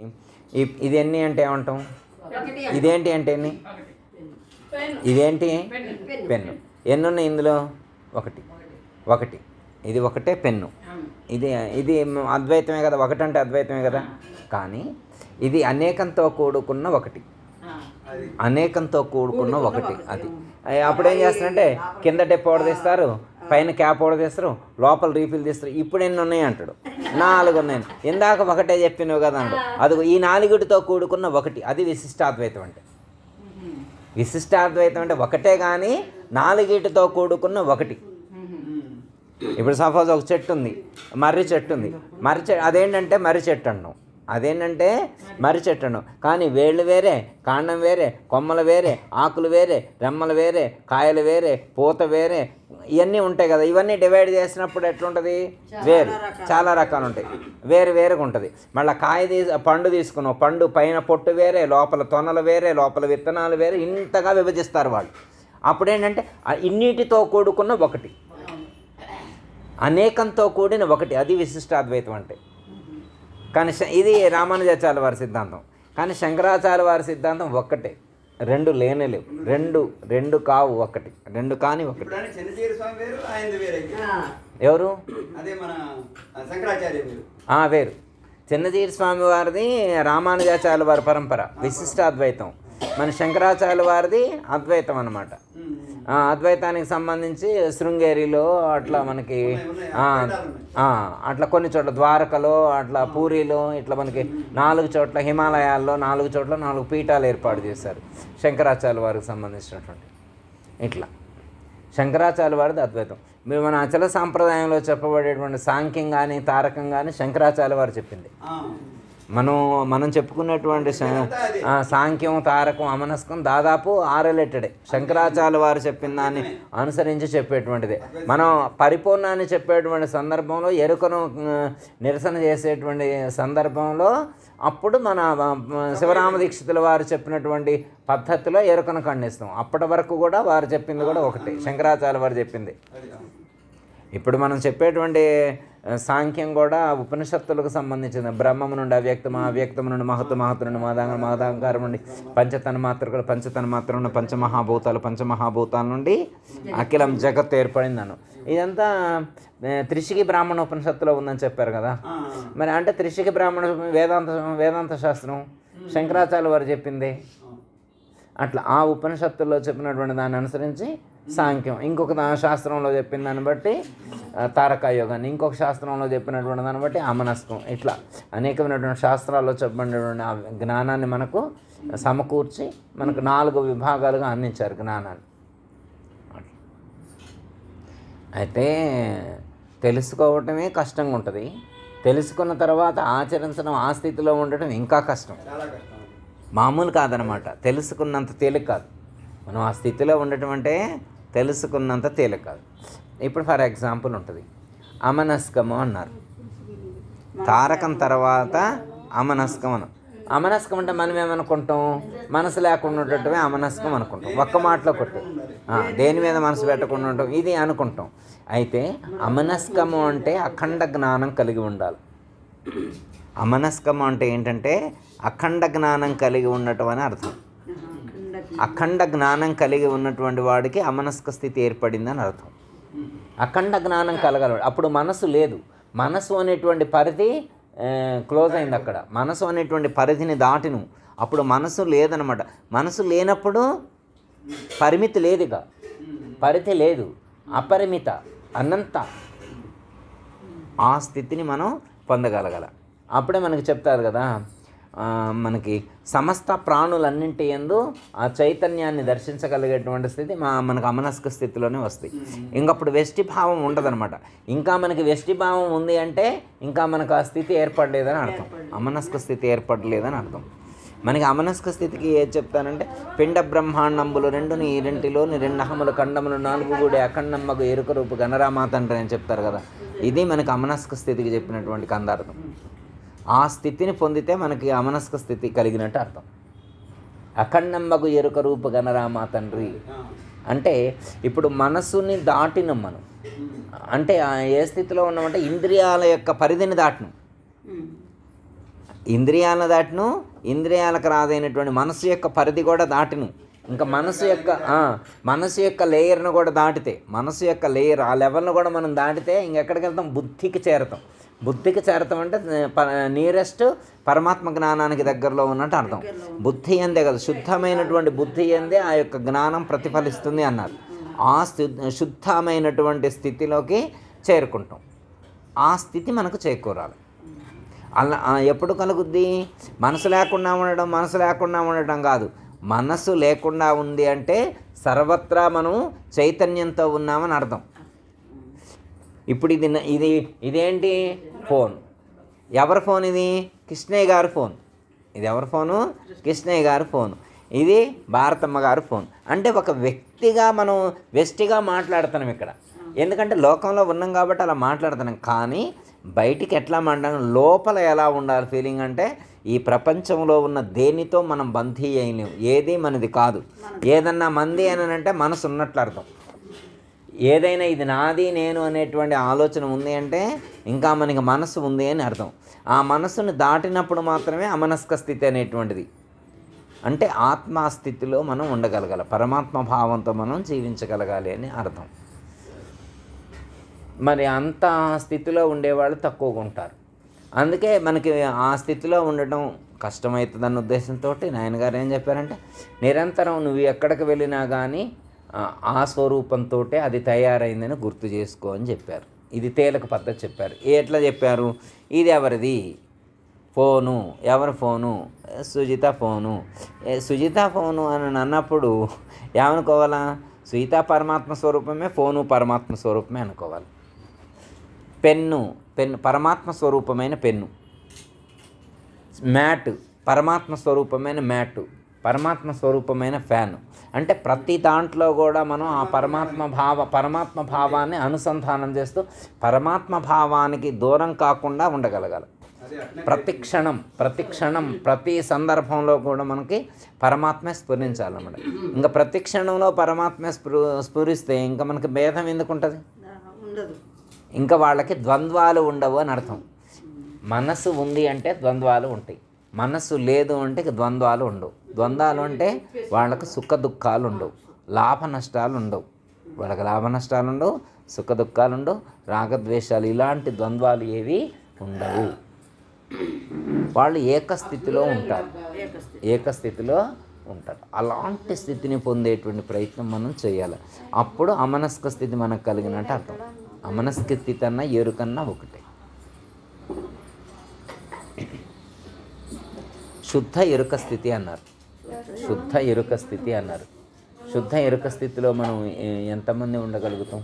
ఇది ఎన్ని అంటే ఏమంటాం? ఇదేంటి అంటే ఎన్ని? ఇదేంటి? పెన్ను. ఎన్ని ఉన్నాయి ఇందులో? ఒకటి. ఇది ఒకటే పెన్ను. ఇది అద్వైతమే కదా, ఒకటంటే అద్వైతమే కదా. కానీ ఇది అనేకంతో కూడుకున్న ఒకటి, అనేకంతో కూడుకున్న ఒకటి. అది అప్పుడేం చేస్తారంటే కింద డెప్ ఓడదీస్తారు, పైన క్యాప్ ఓడదీస్తారు, లోపల రీఫిల్ తీస్తారు. ఇప్పుడు ఎన్ని ఉన్నాయి అంటాడు? 4 ఉన్నాయి. ఇందాక ఒకటే చెప్పినవి కదా అంటాడు. అది ఈ 4తో కూడుకున్న ఒకటి, అది విశిష్టాద్వైతం అంటే. విశిష్టాద్వైతం అంటే ఒకటే కానీ 4తో కూడుకున్న ఒకటి. ఇప్పుడు సపోజ్ ఒక చెట్టు ఉంది, మర్రి చెట్టు ఉంది. అదేంటంటే మర్రి చెట్టు అన్నాం. కానీ వేళ్ళు వేరే, కాండం వేరే, కొమ్మలు వేరే, ఆకులు వేరే, రెమ్మలు వేరే, కాయలు వేరే, పూత వేరే, ఇవన్నీ ఉంటాయి కదా. ఇవన్నీ డివైడ్ చేసినప్పుడు ఎట్లుంటుంది? వేరు, చాలా రకాలు ఉంటాయి. వేరుగా ఉంటుంది. మళ్ళీ పండు తీసుకున్నాం, పండు పైన పొట్టు వేరే, లోపల తొనలు వేరే, లోపల విత్తనాలు వేరే, ఇంతగా విభజిస్తారు వాళ్ళు. అప్పుడేంటంటే ఇన్నిటితో కూడుకున్న ఒకటి, అనేకంతో కూడిన ఒకటి, అది విశిష్టాద్వైతం అంటే. కానీ ఇది రామానుజాచార్య వారి సిద్ధాంతం. కానీ శంకరాచార్య వారి సిద్ధాంతం ఒక్కటే, 2 లేనేలేవు, రెండు కావు, ఒకటి, 2 కాని ఒకటి. ఎవరు? వేరు. చిన్నజీరి స్వామి వారిది రామానుజాచార్య వారి పరంపర విశిష్టాద్వైతం. మన శంకరాచార్య వారిది అద్వైతం అన్నమాట. అద్వైతానికి సంబంధించి శృంగేరిలో అట్లా మనకి అట్లా కొన్ని చోట్ల, ద్వారకలో, అట్లా పూరిలో, ఇట్లా మనకి 4 చోట్ల, హిమాలయాల్లో 4 చోట్ల 4 పీఠాలు ఏర్పాటు చేశారు శంకరాచార్య వారికి సంబంధించినటువంటి. ఇట్లా శంకరాచార్య వారిది అద్వైతం. మీరు మన అచల సాంప్రదాయంలో చెప్పబడేటువంటి సాంఖ్యం కానీ తారకం కానీ శంకరాచార్య వారు చెప్పింది. మనం చెప్పుకున్నటువంటి సాంఖ్యం, తారకం, అమనస్కం దాదాపు రిలేటెడే. శంకరాచార్య వారు చెప్పిన దాన్ని అనుసరించి చెప్పేటువంటిదే. మనం పరిపూర్ణాన్ని చెప్పేటువంటి సందర్భంలో, ఎరుకను నిరసన చేసేటువంటి సందర్భంలో, అప్పుడు మన శివరామ దీక్షితుల వారు చెప్పినటువంటి పద్ధతిలో ఎరుకను ఖండిస్తాం. అప్పటి వరకు కూడా వారు చెప్పింది కూడా ఒకటే, శంకరాచార్య వారు చెప్పింది. ఇప్పుడు మనం చెప్పేటువంటి సాంఖ్యం కూడా ఉపనిషత్తులకు సంబంధించింది. బ్రహ్మము నుండి అవ్యక్తము, అవ్యక్తము నుండి మహత్తు, మహత్తు నుండి మహదాంకారం నుండి పంచతన్మాత్రకులు, పంచతన్మాత్ర నుండి పంచమహాభూతాలు, పంచమహాభూతాల నుండి అఖిలం జగత్తు ఏర్పడిందను. ఇదంతా త్రిశికి బ్రాహ్మణ ఉపనిషత్తులో ఉందని చెప్పారు కదా. మరి అంటే త్రిశికి బ్రాహ్మణ వేదాంత శాస్త్రం శంకరాచార్య వారు చెప్పింది. అట్లా ఆ ఉపనిషత్తుల్లో చెప్పినటువంటి దాన్ని అనుసరించి సాంఖ్యం, ఇంకొక శాస్త్రంలో చెప్పిన దాన్ని బట్టి తారకాయోగాన్ని, ఇంకొక శాస్త్రంలో చెప్పినటువంటి దాన్ని బట్టి అమనస్కం, ఇట్లా అనేకమైనటువంటి శాస్త్రాల్లో చెప్పినటువంటి ఆ జ్ఞానాన్ని మనకు సమకూర్చి మనకు 4 విభాగాలుగా అందించారు జ్ఞానాన్ని. అయితే తెలుసుకోవటమే కష్టంగా ఉంటుంది. తెలుసుకున్న తర్వాత ఆచరించడం, ఆ స్థితిలో ఉండటం ఇంకా కష్టం. మామూలు కాదనమాట. తెలుసుకున్నంత తేలిక కాదు. మనం ఆ స్థితిలో ఉండటం అంటే తెలుసుకున్నంత తేలిక కాదు. ఇప్పుడు ఫర్ ఎగ్జాంపుల్ ఉంటుంది, అమనస్కము అన్నారు. తారకం తర్వాత అమనస్కం అను. అమనస్కం అంటే మనం ఏమనుకుంటాం? మనసు లేకుండా ఉండటమే అమనస్కం అనుకుంటాం. ఒక్క మాటలో కొట్టు, దేని మీద మనసు పెట్టకుండా ఉంటాం, ఇది అనుకుంటాం. అయితే అమనస్కము అంటే అఖండ జ్ఞానం కలిగి ఉండాలి. అమనస్కము అంటే ఏంటంటే అఖండ జ్ఞానం కలిగి ఉండటం అని అర్థం. అఖండ జ్ఞానం కలిగి ఉన్నటువంటి వాడికి అమనస్క స్థితి ఏర్పడిందని అర్థం. అఖండ జ్ఞానం కలగలవాడు. అప్పుడు మనసు లేదు. మనసు అనేటువంటి పరిధి క్లోజ్ అయింది. అక్కడ మనసు అనేటువంటి పరిధిని దాటిను. అప్పుడు మనసు లేదనమాట. మనసు లేనప్పుడు పరిమితి లేదుగా, పరిధి లేదు, అపరిమిత, అనంత. ఆ స్థితిని మనం పొందగలగాల. అప్పుడే మనకి చెప్తారు కదా, మనకి సమస్త ప్రాణులన్నింటి యందు ఆ చైతన్యాన్ని దర్శించగలిగేటువంటి స్థితి మనకు అమనస్క స్థితిలోనే వస్తాయి. ఇంకప్పుడు వెష్టిభావం ఉండదనమాట. ఇంకా మనకి వెష్టిభావం ఉంది అంటే ఇంకా మనకు ఆ స్థితి ఏర్పడలేదని అర్థం. అమనస్క స్థితి ఏర్పడలేదని అర్థం. మనకి అమనస్క స్థితికి ఏది చెప్తానంటే, పిండ బ్రహ్మాండంబులు 2 ఈ రెంటిలోని 2 అహములు ఖండములు 4 కూడి అఖండమ్మకు ఎరుక రూపు గణరామాత అని చెప్తారు కదా. ఇది మనకి అమనస్క స్థితికి చెప్పినటువంటి కందార్థం. ఆ స్థితిని పొందితే మనకి అమనస్క స్థితి కలిగినట్టు అర్థం. అఖండమ్మకు ఎరుక రూపు గణరామ తండ్రి అంటే ఇప్పుడు మనసుని దాటినం మనం. అంటే ఏ స్థితిలో ఉన్నామంటే ఇంద్రియాల యొక్క పరిధిని దాటినం. ఇంద్రియాలను దాటును, ఇంద్రియాలకు రాదైనటువంటి మనసు యొక్క పరిధి కూడా దాటును. ఇంకా మనసు యొక్క లేయర్ను కూడా దాటితే, మనసు యొక్క లేయర్ ఆ లెవెల్ను కూడా మనం దాటితే ఇంకెక్కడికి వెళ్తాం? బుద్ధికి చేరతాం. బుద్ధికి చేరతాం అంటే నియరెస్ట్ పరమాత్మ జ్ఞానానికి దగ్గరలో ఉన్నట్టు అర్థం. బుద్ధి అందే కదా, శుద్ధమైనటువంటి బుద్ధి అందే ఆ యొక్క జ్ఞానం ప్రతిఫలిస్తుంది అన్నారు. ఆ శుద్ధమైనటువంటి స్థితిలోకి చేరుకుంటాం. ఆ స్థితి మనకు చేకూరాలి. అలా ఎప్పుడు కలుగుద్ది? మనసు లేకుండా ఉండడం కాదు. మనసు లేకుండా ఉంది అంటే సర్వత్రా మనం చైతన్యంతో ఉన్నామని అర్థం. ఇప్పుడు ఇదేంటి? ఫోన్. ఎవరి ఫోన్ ఇది? కృష్ణయ్య గారి ఫోన్. ఇది ఎవరి ఫోను? కృష్ణయ్య గారి ఫోన్. ఇది భారతమ్మ గారి ఫోన్. అంటే ఒక వ్యక్తిగా మనం వెస్టిగా మాట్లాడుతున్నాం ఇక్కడ. ఎందుకంటే లోకంలో ఉన్నాం కాబట్టి అలా మాట్లాడుతున్నాం. కానీ బయటికి ఎట్లా మాట్లాడాలి, లోపల ఎలా ఉండాలి ఫీలింగ్ అంటే, ఈ ప్రపంచంలో ఉన్న దేనితో మనం బంధీ అయిలేము. ఏది మనది కాదు. ఏదన్నా మంది అని అంటే మనసు ఉన్నట్లు అర్థం. ఏదైనా ఇది నాది నేను అనేటువంటి ఆలోచన ఉంది అంటే ఇంకా మనకి మనసు ఉంది అని అర్థం. ఆ మనసును దాటినప్పుడు మాత్రమే అమనస్క స్థితి అనేటువంటిది. అంటే ఆత్మస్థితిలో మనం ఉండగలగాలి, పరమాత్మ భావంతో మనం జీవించగలగాలి అని అర్థం. మరి అంత స్థితిలో ఉండేవాళ్ళు తక్కువగా ఉంటారు. అందుకే మనకి ఆ స్థితిలో ఉండటం కష్టమవుతుందన్న ఉద్దేశంతో నాయనగారు ఏం చెప్పారంటే, నిరంతరం నువ్వు ఎక్కడికి వెళ్ళినా కానీ ఆ స్వరూపంతో అది తయారైందని గుర్తు చేసుకో అని చెప్పారు. ఇది తేలిక పద్ధతి చెప్పారు. ఎట్లా చెప్పారు? ఇది ఎవరిది ఫోను? ఎవరి phone? Sujitha phone. Sujitha phone అని అన్నప్పుడు ఏమనుకోవాలా? సుజిత పరమాత్మ స్వరూపమే, ఫోను పరమాత్మ స్వరూపమే అనుకోవాలి. పెన్ను పరమాత్మ స్వరూపమైన పెన్ను. మ్యాట్ పరమాత్మ స్వరూపమైన మ్యాటు, పరమాత్మ స్వరూపమైన ఫ్యాను. అంటే ప్రతి దాంట్లో కూడా మనం ఆ పరమాత్మ భావాన్ని అనుసంధానం చేస్తూ పరమాత్మ భావానికి దూరం కాకుండా ఉండగలగాలి. ప్రతి క్షణం ప్రతి సందర్భంలో కూడా మనకి పరమాత్మ స్ఫురించాలన్నమాట. ఇంకా ప్రతి క్షణంలో పరమాత్మ స్ఫురిస్తే ఇంకా మనకి భేదం ఎందుకు ఉంటుంది? ఇంకా వాళ్ళకి ద్వంద్వాలు ఉండవు అని అర్థం. మనసు ఉంది అంటే ద్వంద్వాలు ఉంటాయి, మనసు లేదు అంటే ద్వంద్వాలు ఉండవు. ద్వంద్వాలు అంటే వాళ్ళకు సుఖ దుఃఖాలు ఉండవు, లాభ నష్టాలు ఉండవు. వాళ్ళకి లాభ నష్టాలు ఉండవు, సుఖ దుఃఖాలు ఉండవు, రాగద్వేషాలు ఇలాంటి ద్వంద్వాలు ఏవి ఉండవు. వాళ్ళు ఏకస్థితిలో ఉంటారు. అలాంటి స్థితిని పొందేటువంటి ప్రయత్నం మనం చేయాలి. అప్పుడు అమనస్క స్థితి మనకు కలిగినట్టు అర్థం. అమనస్క స్థితి అన్నా ఎరుకన్నా ఒకటే. శుద్ధ ఎరుక స్థితి అన్నారు. శుద్ధ ఎరుక స్థితిలో మనం ఎంతమంది ఉండగలుగుతాం?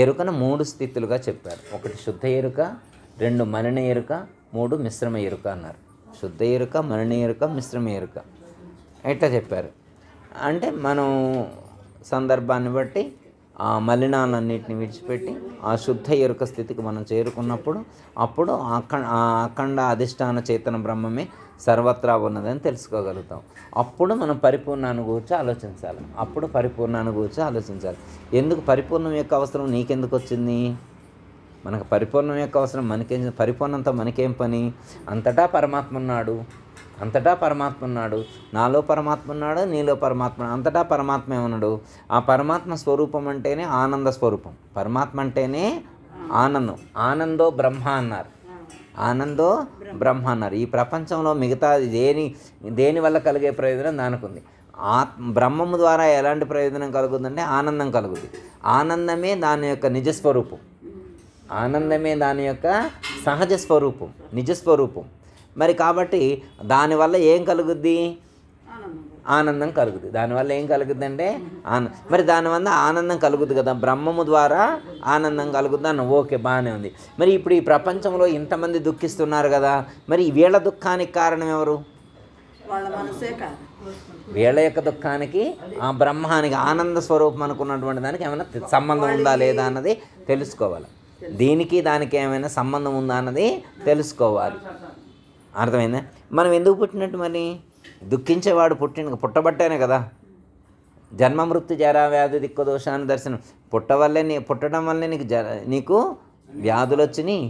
ఎరుకను 3 స్థితులుగా చెప్పారు. 1 శుద్ధ ఎరుక, 2 మలిన ఎరుక, 3 మిశ్రమ ఎరుక అన్నారు. శుద్ధ ఎరుక, మలిన ఎరుక, మిశ్రమ ఎరుక ఎట్లా చెప్పారు అంటే, మనం సందర్భాన్ని బట్టి ఆ మలినాలన్నింటిని విడిచిపెట్టి ఆ శుద్ధ ఎరుక స్థితికి మనం చేరుకున్నప్పుడు అప్పుడు అఖండ అధిష్టాన చేతన బ్రహ్మమే సర్వత్రా ఉన్నదని తెలుసుకోగలుగుతాం. అప్పుడు మనం పరిపూర్ణాన్ని గురించి ఆలోచించాలి. ఎందుకు పరిపూర్ణం యొక్క అవసరం నీకెందుకు వచ్చింది? మనకు పరిపూర్ణం యొక్క అవసరం మనకేం? పరిపూర్ణంతో మనకేం పని? అంతటా పరమాత్మ ఉన్నాడు, నాలో పరమాత్మ ఉన్నాడు, నీలో పరమాత్మ, అంతటా పరమాత్మ ఉన్నాడు. ఆ పరమాత్మ స్వరూపం అంటేనే ఆనంద స్వరూపం. పరమాత్మ అంటేనే ఆనందం. ఆనందో బ్రహ్మ అన్నారు. ఈ ప్రపంచంలో మిగతా దేని వల్ల కలిగే ప్రయోజనం దానికి ఉంది. బ్రహ్మము ద్వారా ఎలాంటి ప్రయోజనం కలుగుతుందంటే ఆనందం కలుగుతుంది. ఆనందమే దాని యొక్క నిజస్వరూపం. ఆనందమే దాని యొక్క సహజ స్వరూపం, నిజస్వరూపం. మరి కాబట్టి దానివల్ల ఏం కలుగుద్ది? ఆనందం కలుగుద్ది. దానివల్ల ఏం కలుగుద్ది అంటే మరి దానివల్ల ఆనందం కలుగుద్ది కదా, బ్రహ్మము ద్వారా ఆనందం కలుగుద్ది అన్న. ఓకే, బాగానే ఉంది. మరి ఇప్పుడు ఈ ప్రపంచంలో ఇంతమంది దుఃఖిస్తున్నారు కదా, మరి వీళ్ళ దుఃఖానికి కారణం ఎవరు? వీళ్ళ యొక్క దుఃఖానికి ఆ బ్రహ్మానికి ఆనంద స్వరూపం అనుకున్నటువంటి దానికి ఏమైనా సంబంధం ఉందా లేదా అన్నది తెలుసుకోవాలి. దీనికి దానికి ఏమైనా సంబంధం ఉందా అన్నది తెలుసుకోవాలి. అర్థమైందా? మనం ఎందుకు పుట్టినట్టు? మరి దుఃఖించేవాడు పుట్టబట్టేనే కదా. జన్మ మృత్యు జరా వ్యాధి దిక్కు దోషాన్ని దర్శనం. పుట్టడం వల్లే నీకు వ్యాధులు వచ్చినాయి,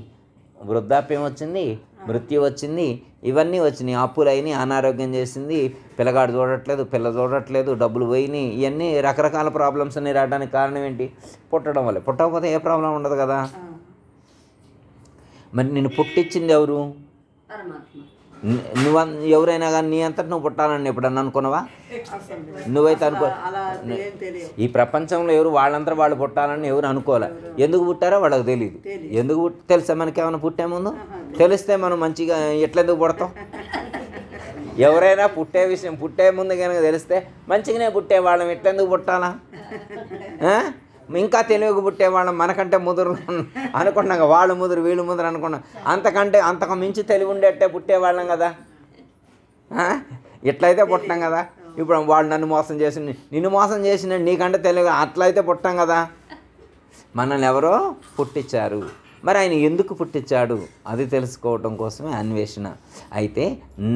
వృద్ధాప్యం వచ్చింది, మృత్యు వచ్చింది, ఇవన్నీ వచ్చినాయి, అప్పులైనవి, అనారోగ్యం చేసింది, పిల్లగాడు చూడట్లేదు, పిల్ల చూడట్లేదు, డబ్బులు పోయినాయి, ఇవన్నీ రకరకాల ప్రాబ్లమ్స్ అన్నీ రావడానికి కారణం ఏంటి? పుట్టడం వల్లే. పుట్టకపోతే ఏ ప్రాబ్లం ఉండదు కదా. మరి నిన్ను పుట్టించింది ఎవరు? నువ్వు ఎవరైనా కానీ నీ అంతటి నువ్వు పుట్టాలని ఎప్పుడన్నా అనుకున్నావా? నువ్వైతే అనుకో. ఈ ప్రపంచంలో ఎవరు వాళ్ళంతా వాళ్ళు పుట్టాలని ఎవరు అనుకోలే. ఎందుకు పుట్టారో వాళ్ళకి తెలియదు. ఎందుకు తెలుసా మనకి? ఏమైనా పుట్టే ముందు తెలిస్తే మనం మంచిగా ఎట్లెందుకు పుడతాం? ఎవరైనా పుట్టే విషయం పుట్టే ముందు కనుక తెలిస్తే మంచిగానే పుట్టేవాళ్ళం, ఎట్లెందుకు పుట్టాలా? ఇంకా తెలివిగా పుట్టేవాళ్ళం, మనకంటే ముదురు అనుకున్నాం, వాళ్ళు ముదురు వీళ్ళు ముదురు అనుకున్నాం, అంతకు మించి తెలివి ఉండేట్టే పుట్టేవాళ్ళం కదా. ఎట్లయితే పుట్టాం కదా. ఇప్పుడు వాళ్ళు నన్ను మోసం చేసి నిన్ను మోసం చేసిన నీకంటే తెలివి అట్లయితే పుట్టాం కదా. మనల్ని ఎవరో పుట్టించారు. మరి ఆయన ఎందుకు పుట్టించాడు అది తెలుసుకోవటం కోసమే అన్వేషణ. అయితే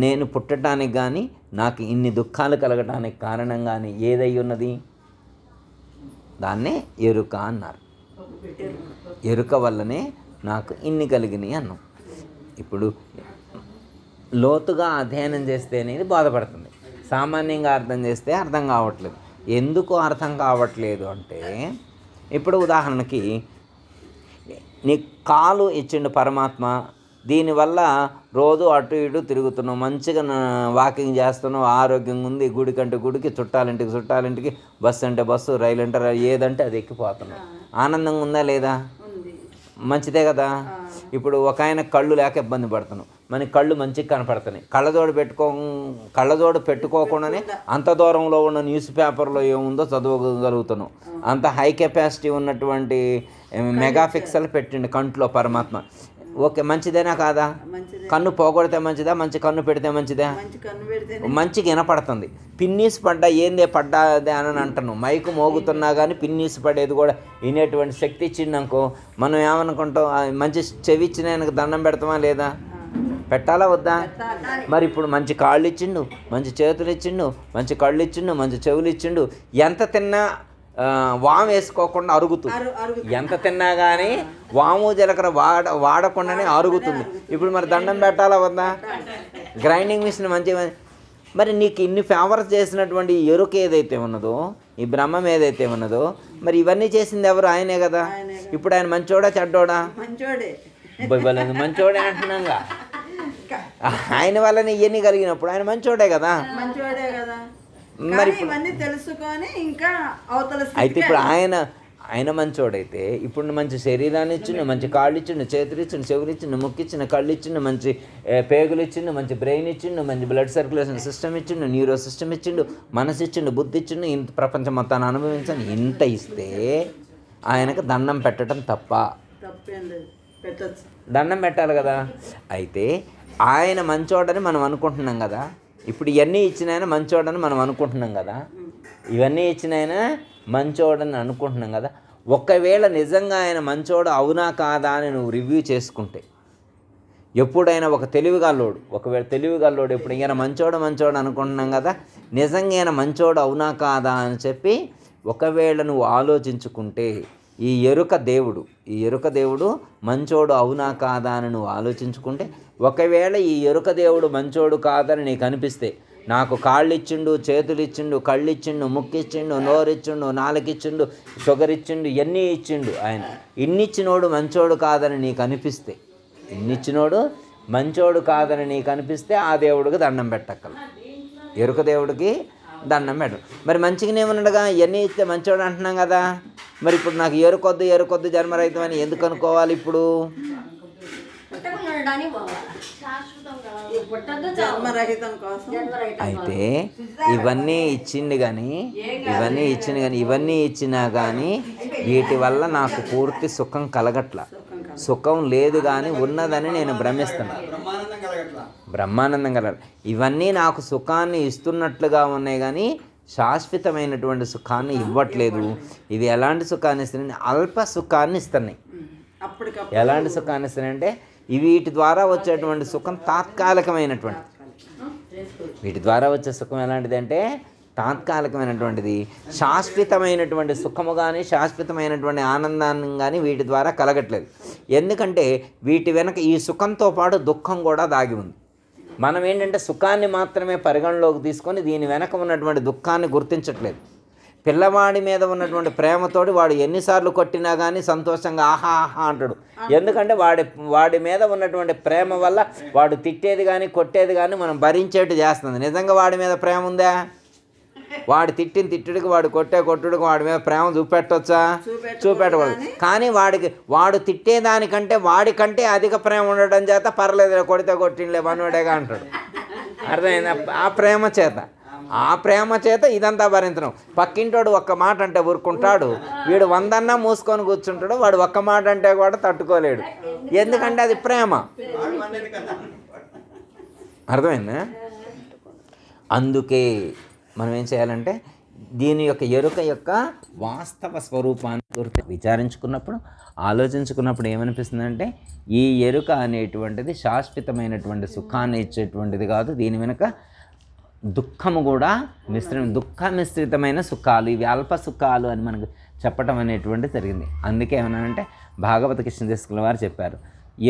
నేను పుట్టడానికి కానీ నాకు ఇన్ని దుఃఖాలు కలగటానికి కారణం కానీ ఏదై ఉన్నది? దాన్నే ఎరుక అన్నారు. ఎరుక వల్లనే నాకు ఇన్ని కలిగినాయి అన్నాం. ఇప్పుడు లోతుగా అధ్యయనం చేస్తే అనేది బాధపడుతుంది, సామాన్యంగా అర్థం చేస్తే అర్థం కావట్లేదు. ఎందుకు అర్థం కావట్లేదు అంటే, ఇప్పుడు ఉదాహరణకి నీ కాలు ఇచ్చిండు పరమాత్మ, దీనివల్ల రోజు అటు ఇటు తిరుగుతున్నావు, మంచిగా వాకింగ్ చేస్తున్నావు, ఆరోగ్యంగా ఉంది, గుడికంటే గుడికి, చుట్టాలింటికి, బస్సు అంటే బస్సు, రైలు అంటే రైలు, ఏదంటే అది ఎక్కిపోతున్నావు. ఆనందంగా ఉందా లేదా? మంచిదే కదా. ఇప్పుడు ఒక ఆయన కళ్ళు లేక ఇబ్బంది పడుతున్నావు, మనకి కళ్ళు మంచిగా కనపడుతున్నాయి, కళ్ళజోడు పెట్టుకోకుండానే అంత దూరంలో ఉన్న న్యూస్ పేపర్లో ఏముందో చదవగలుగుతున్నావు. అంత హై కెపాసిటీ ఉన్నటువంటి మెగాపిక్సెల్ పెట్టిండు కంట్లో పరమాత్మ. ఓకే, మంచిదేనా కాదా? కన్ను పోగొడితే మంచిదా, మంచి కన్ను పెడితే మంచిదా? మంచిగా వినపడుతుంది. పిన్నీస్ పడ్డా ఏందే పడ్డాదే అని అంటాను. మైకు మోగుతున్నా కానీ పిన్నీస్ పడేది కూడా వినేటువంటి శక్తి ఇచ్చిందనుకో, మనం ఏమనుకుంటాం? మంచి చెవి ఇచ్చిన ఆయనకు దండం పెడతామా లేదా? పెట్టాలా వద్దా? మరి ఇప్పుడు మంచి కాళ్ళు ఇచ్చిండు, మంచి చేతులు ఇచ్చిండు, మంచి కళ్ళు ఇచ్చిండు, మంచి చెవులు ఇచ్చిండు. ఎంత తిన్నా వాము వేసుకోకుండా అరుగుతుంది. ఎంత తిన్నా కానీ వాము జీలకర్ర వాడకుండానే అరుగుతుంది. ఇప్పుడు మరి దండం పెట్టాలా వద్దా? గ్రైండింగ్ మిషన్ మంచిగా. మరి నీకు ఇన్ని ఫేవర్స్ చేసినటువంటి ఎరుక ఏదైతే ఉన్నదో, ఈ బ్రహ్మం ఏదైతే ఉన్నదో, మరి ఇవన్నీ చేసింది ఎవరు? ఆయనే కదా. ఇప్పుడు ఆయన మంచోడా చెడ్డోడా? మంచోడే అంటున్నాగా. ఆయన వల్లనే ఇవన్నీ కలిగినప్పుడు ఆయన మంచోడే కదా. మరి తెలుసుకొని ఇంకా అయితే ఇప్పుడు ఆయన మంచోడైతే ఇప్పుడు మంచి శరీరాన్ని ఇచ్చిండు, మంచి కాళ్ళు ఇచ్చిండు, చేతులు ఇచ్చిండు, చెవులు ఇచ్చిండు, ముక్కు ఇచ్చిండు, కళ్ళు ఇచ్చిండు, మంచి పేగులు ఇచ్చిండు, మంచి బ్రెయిన్ ఇచ్చిండు, మంచి బ్లడ్ సర్క్యులేషన్ సిస్టమ్ ఇచ్చిండు, న్యూరో సిస్టమ్ ఇచ్చిండు, మనసు ఇచ్చిండు, బుద్ధి ఇచ్చిండు, ఇంత ప్రపంచం మొత్తాన్ని అనుభవించండి. ఇంత ఇస్తే ఆయనకు దండం పెట్టడం తప్ప? దండం పెట్టాలి కదా. అయితే ఆయన మంచోడని మనం అనుకుంటున్నాం కదా. ఇప్పుడు ఇవన్నీ ఇచ్చిన ఆయన మంచోడని మనం అనుకుంటున్నాం కదా. ఇవన్నీ ఇచ్చిన ఆయన మంచోడని అనుకుంటున్నాం కదా. ఒకవేళ నిజంగా ఆయన మంచోడు అవునా కాదా అని నువ్వు రివ్యూ చేసుకుంటే, ఎప్పుడైనా ఒకవేళ తెలివిగల్లోడు ఇప్పుడు ఈయన మంచోడు అనుకుంటున్నాం కదా, నిజంగా ఈయన మంచోడు అవునా కాదా అని చెప్పి ఒకవేళ నువ్వు ఆలోచించుకుంటే, ఈ ఎరుక దేవుడు మంచోడు అవునా కాదా అని నువ్వు ఆలోచించుకుంటే, ఒకవేళ ఈ ఎరుక దేవుడు మంచోడు కాదని నీకు అనిపిస్తే, నాకు కాళ్ళు ఇచ్చిండు, చేతులు ఇచ్చిండు, కళ్ళు ఇచ్చిండు, ముక్కు ఇచ్చిండు, నోరు ఇచ్చిండు, నాలుగు ఇచ్చిండు, షుగర్ ఇచ్చిండు, ఇవన్నీ ఇచ్చిండు ఆయన, ఇన్నిచ్చినోడు మంచోడు కాదని నీకు అనిపిస్తే ఆ దేవుడికి దండం పెట్టక్కల. ఎరుక దేవుడికి దండం పెట్టు. మరి మంచిగానే ఉన్నాడుగా, ఇవన్నీ ఇస్తే మంచోడు అంటున్నాం కదా. మరి ఇప్పుడు నాకు ఎరుకొద్దు జన్మరహితమని ఎందుకు అనుకోవాలి? ఇప్పుడు అయితే ఇవన్నీ ఇచ్చింది కానీ ఇవన్నీ ఇచ్చినా కానీ వీటి వల్ల నాకు పూర్తి సుఖం కలగట్ల. సుఖం లేదు కానీ ఉన్నదని నేను భ్రమిస్తున్నాను. బ్రహ్మానందం కలగ. ఇవన్నీ నాకు సుఖాన్ని ఇస్తున్నట్లుగా ఉన్నాయి కానీ శాశ్వతమైనటువంటి సుఖాన్ని ఇవ్వట్లేదు. ఇది ఎలాంటి సుఖాన్ని ఇస్తున్నాయి? అల్ప సుఖాన్ని ఇస్తున్నాయి. ఎలాంటి సుఖాన్ని ఇస్తున్నాయంటే వీటి ద్వారా వచ్చేటువంటి సుఖం తాత్కాలికమైనటువంటి. వీటి ద్వారా వచ్చే సుఖం ఎలాంటిది అంటే తాత్కాలికమైనటువంటిది. శాశ్వతమైనటువంటి సుఖము కానీ శాశ్వతమైనటువంటి ఆనందాన్ని కానీ వీటి ద్వారా కలగట్లేదు. ఎందుకంటే వీటి వెనక ఈ సుఖంతో పాటు దుఃఖం కూడా దాగి ఉంది. మనం ఏంటంటే సుఖాన్ని మాత్రమే పరిగణలోకి తీసుకొని దీని వెనక ఉన్నటువంటి దుఃఖాన్ని గుర్తించట్లేదు. పిల్లవాడి మీద ఉన్నటువంటి ప్రేమతోటి వాడు ఎన్నిసార్లు కొట్టినా కానీ సంతోషంగా ఆహా ఆహా అంటాడు. ఎందుకంటే వాడి మీద ఉన్నటువంటి ప్రేమ వల్ల వాడు తిట్టేది కానీ కొట్టేది కానీ మనం భరించేట్టు చేస్తుంది. నిజంగా వాడి మీద ప్రేమ ఉందా? వాడు తిట్టిన తిట్టుడికి వాడు కొట్టే కొట్టుడికి వాడి మీద ప్రేమ చూపెట్టవచ్చా? చూపెట్టకూడదు. కానీ వాడు తిట్టేదానికంటే వాడికంటే అధిక ప్రేమ ఉండడం చేత పర్లేదు కొడితే కొట్టిండలే మనోడేగా అంటాడు. అర్థమైందా? ఆ ప్రేమ చేత ఇదంతా భరించడం. పక్కింటోడు ఒక్క మాట అంటే ఊరుకుంటాడు, వీడు 100 మూసుకొని కూర్చుంటాడు, వాడు ఒక్క మాట అంటే కూడా తట్టుకోలేడు. ఎందుకంటే అది ప్రేమ. అర్థమైందా? అందుకే మనం ఏం చేయాలంటే దీని యొక్క ఎరుక యొక్క వాస్తవ స్వరూపాన్ని విచారించుకున్నప్పుడు ఆలోచించుకున్నప్పుడు ఏమనిపిస్తుందంటే ఈ ఎరుక అనేటువంటిది శాశ్వతమైనటువంటి సుఖాన్ని ఇచ్చేటువంటిది కాదు. దీని వెనుక దుఃఖము కూడా దుఃఖ మిశ్రితమైన సుఖాలు, ఇవి అల్ప సుఖాలు అని మనకు చెప్పటం అనేటువంటిది జరిగింది. అందుకే ఏమన్నానంటే భాగవత కృష్ణదేశకుల వారు చెప్పారు,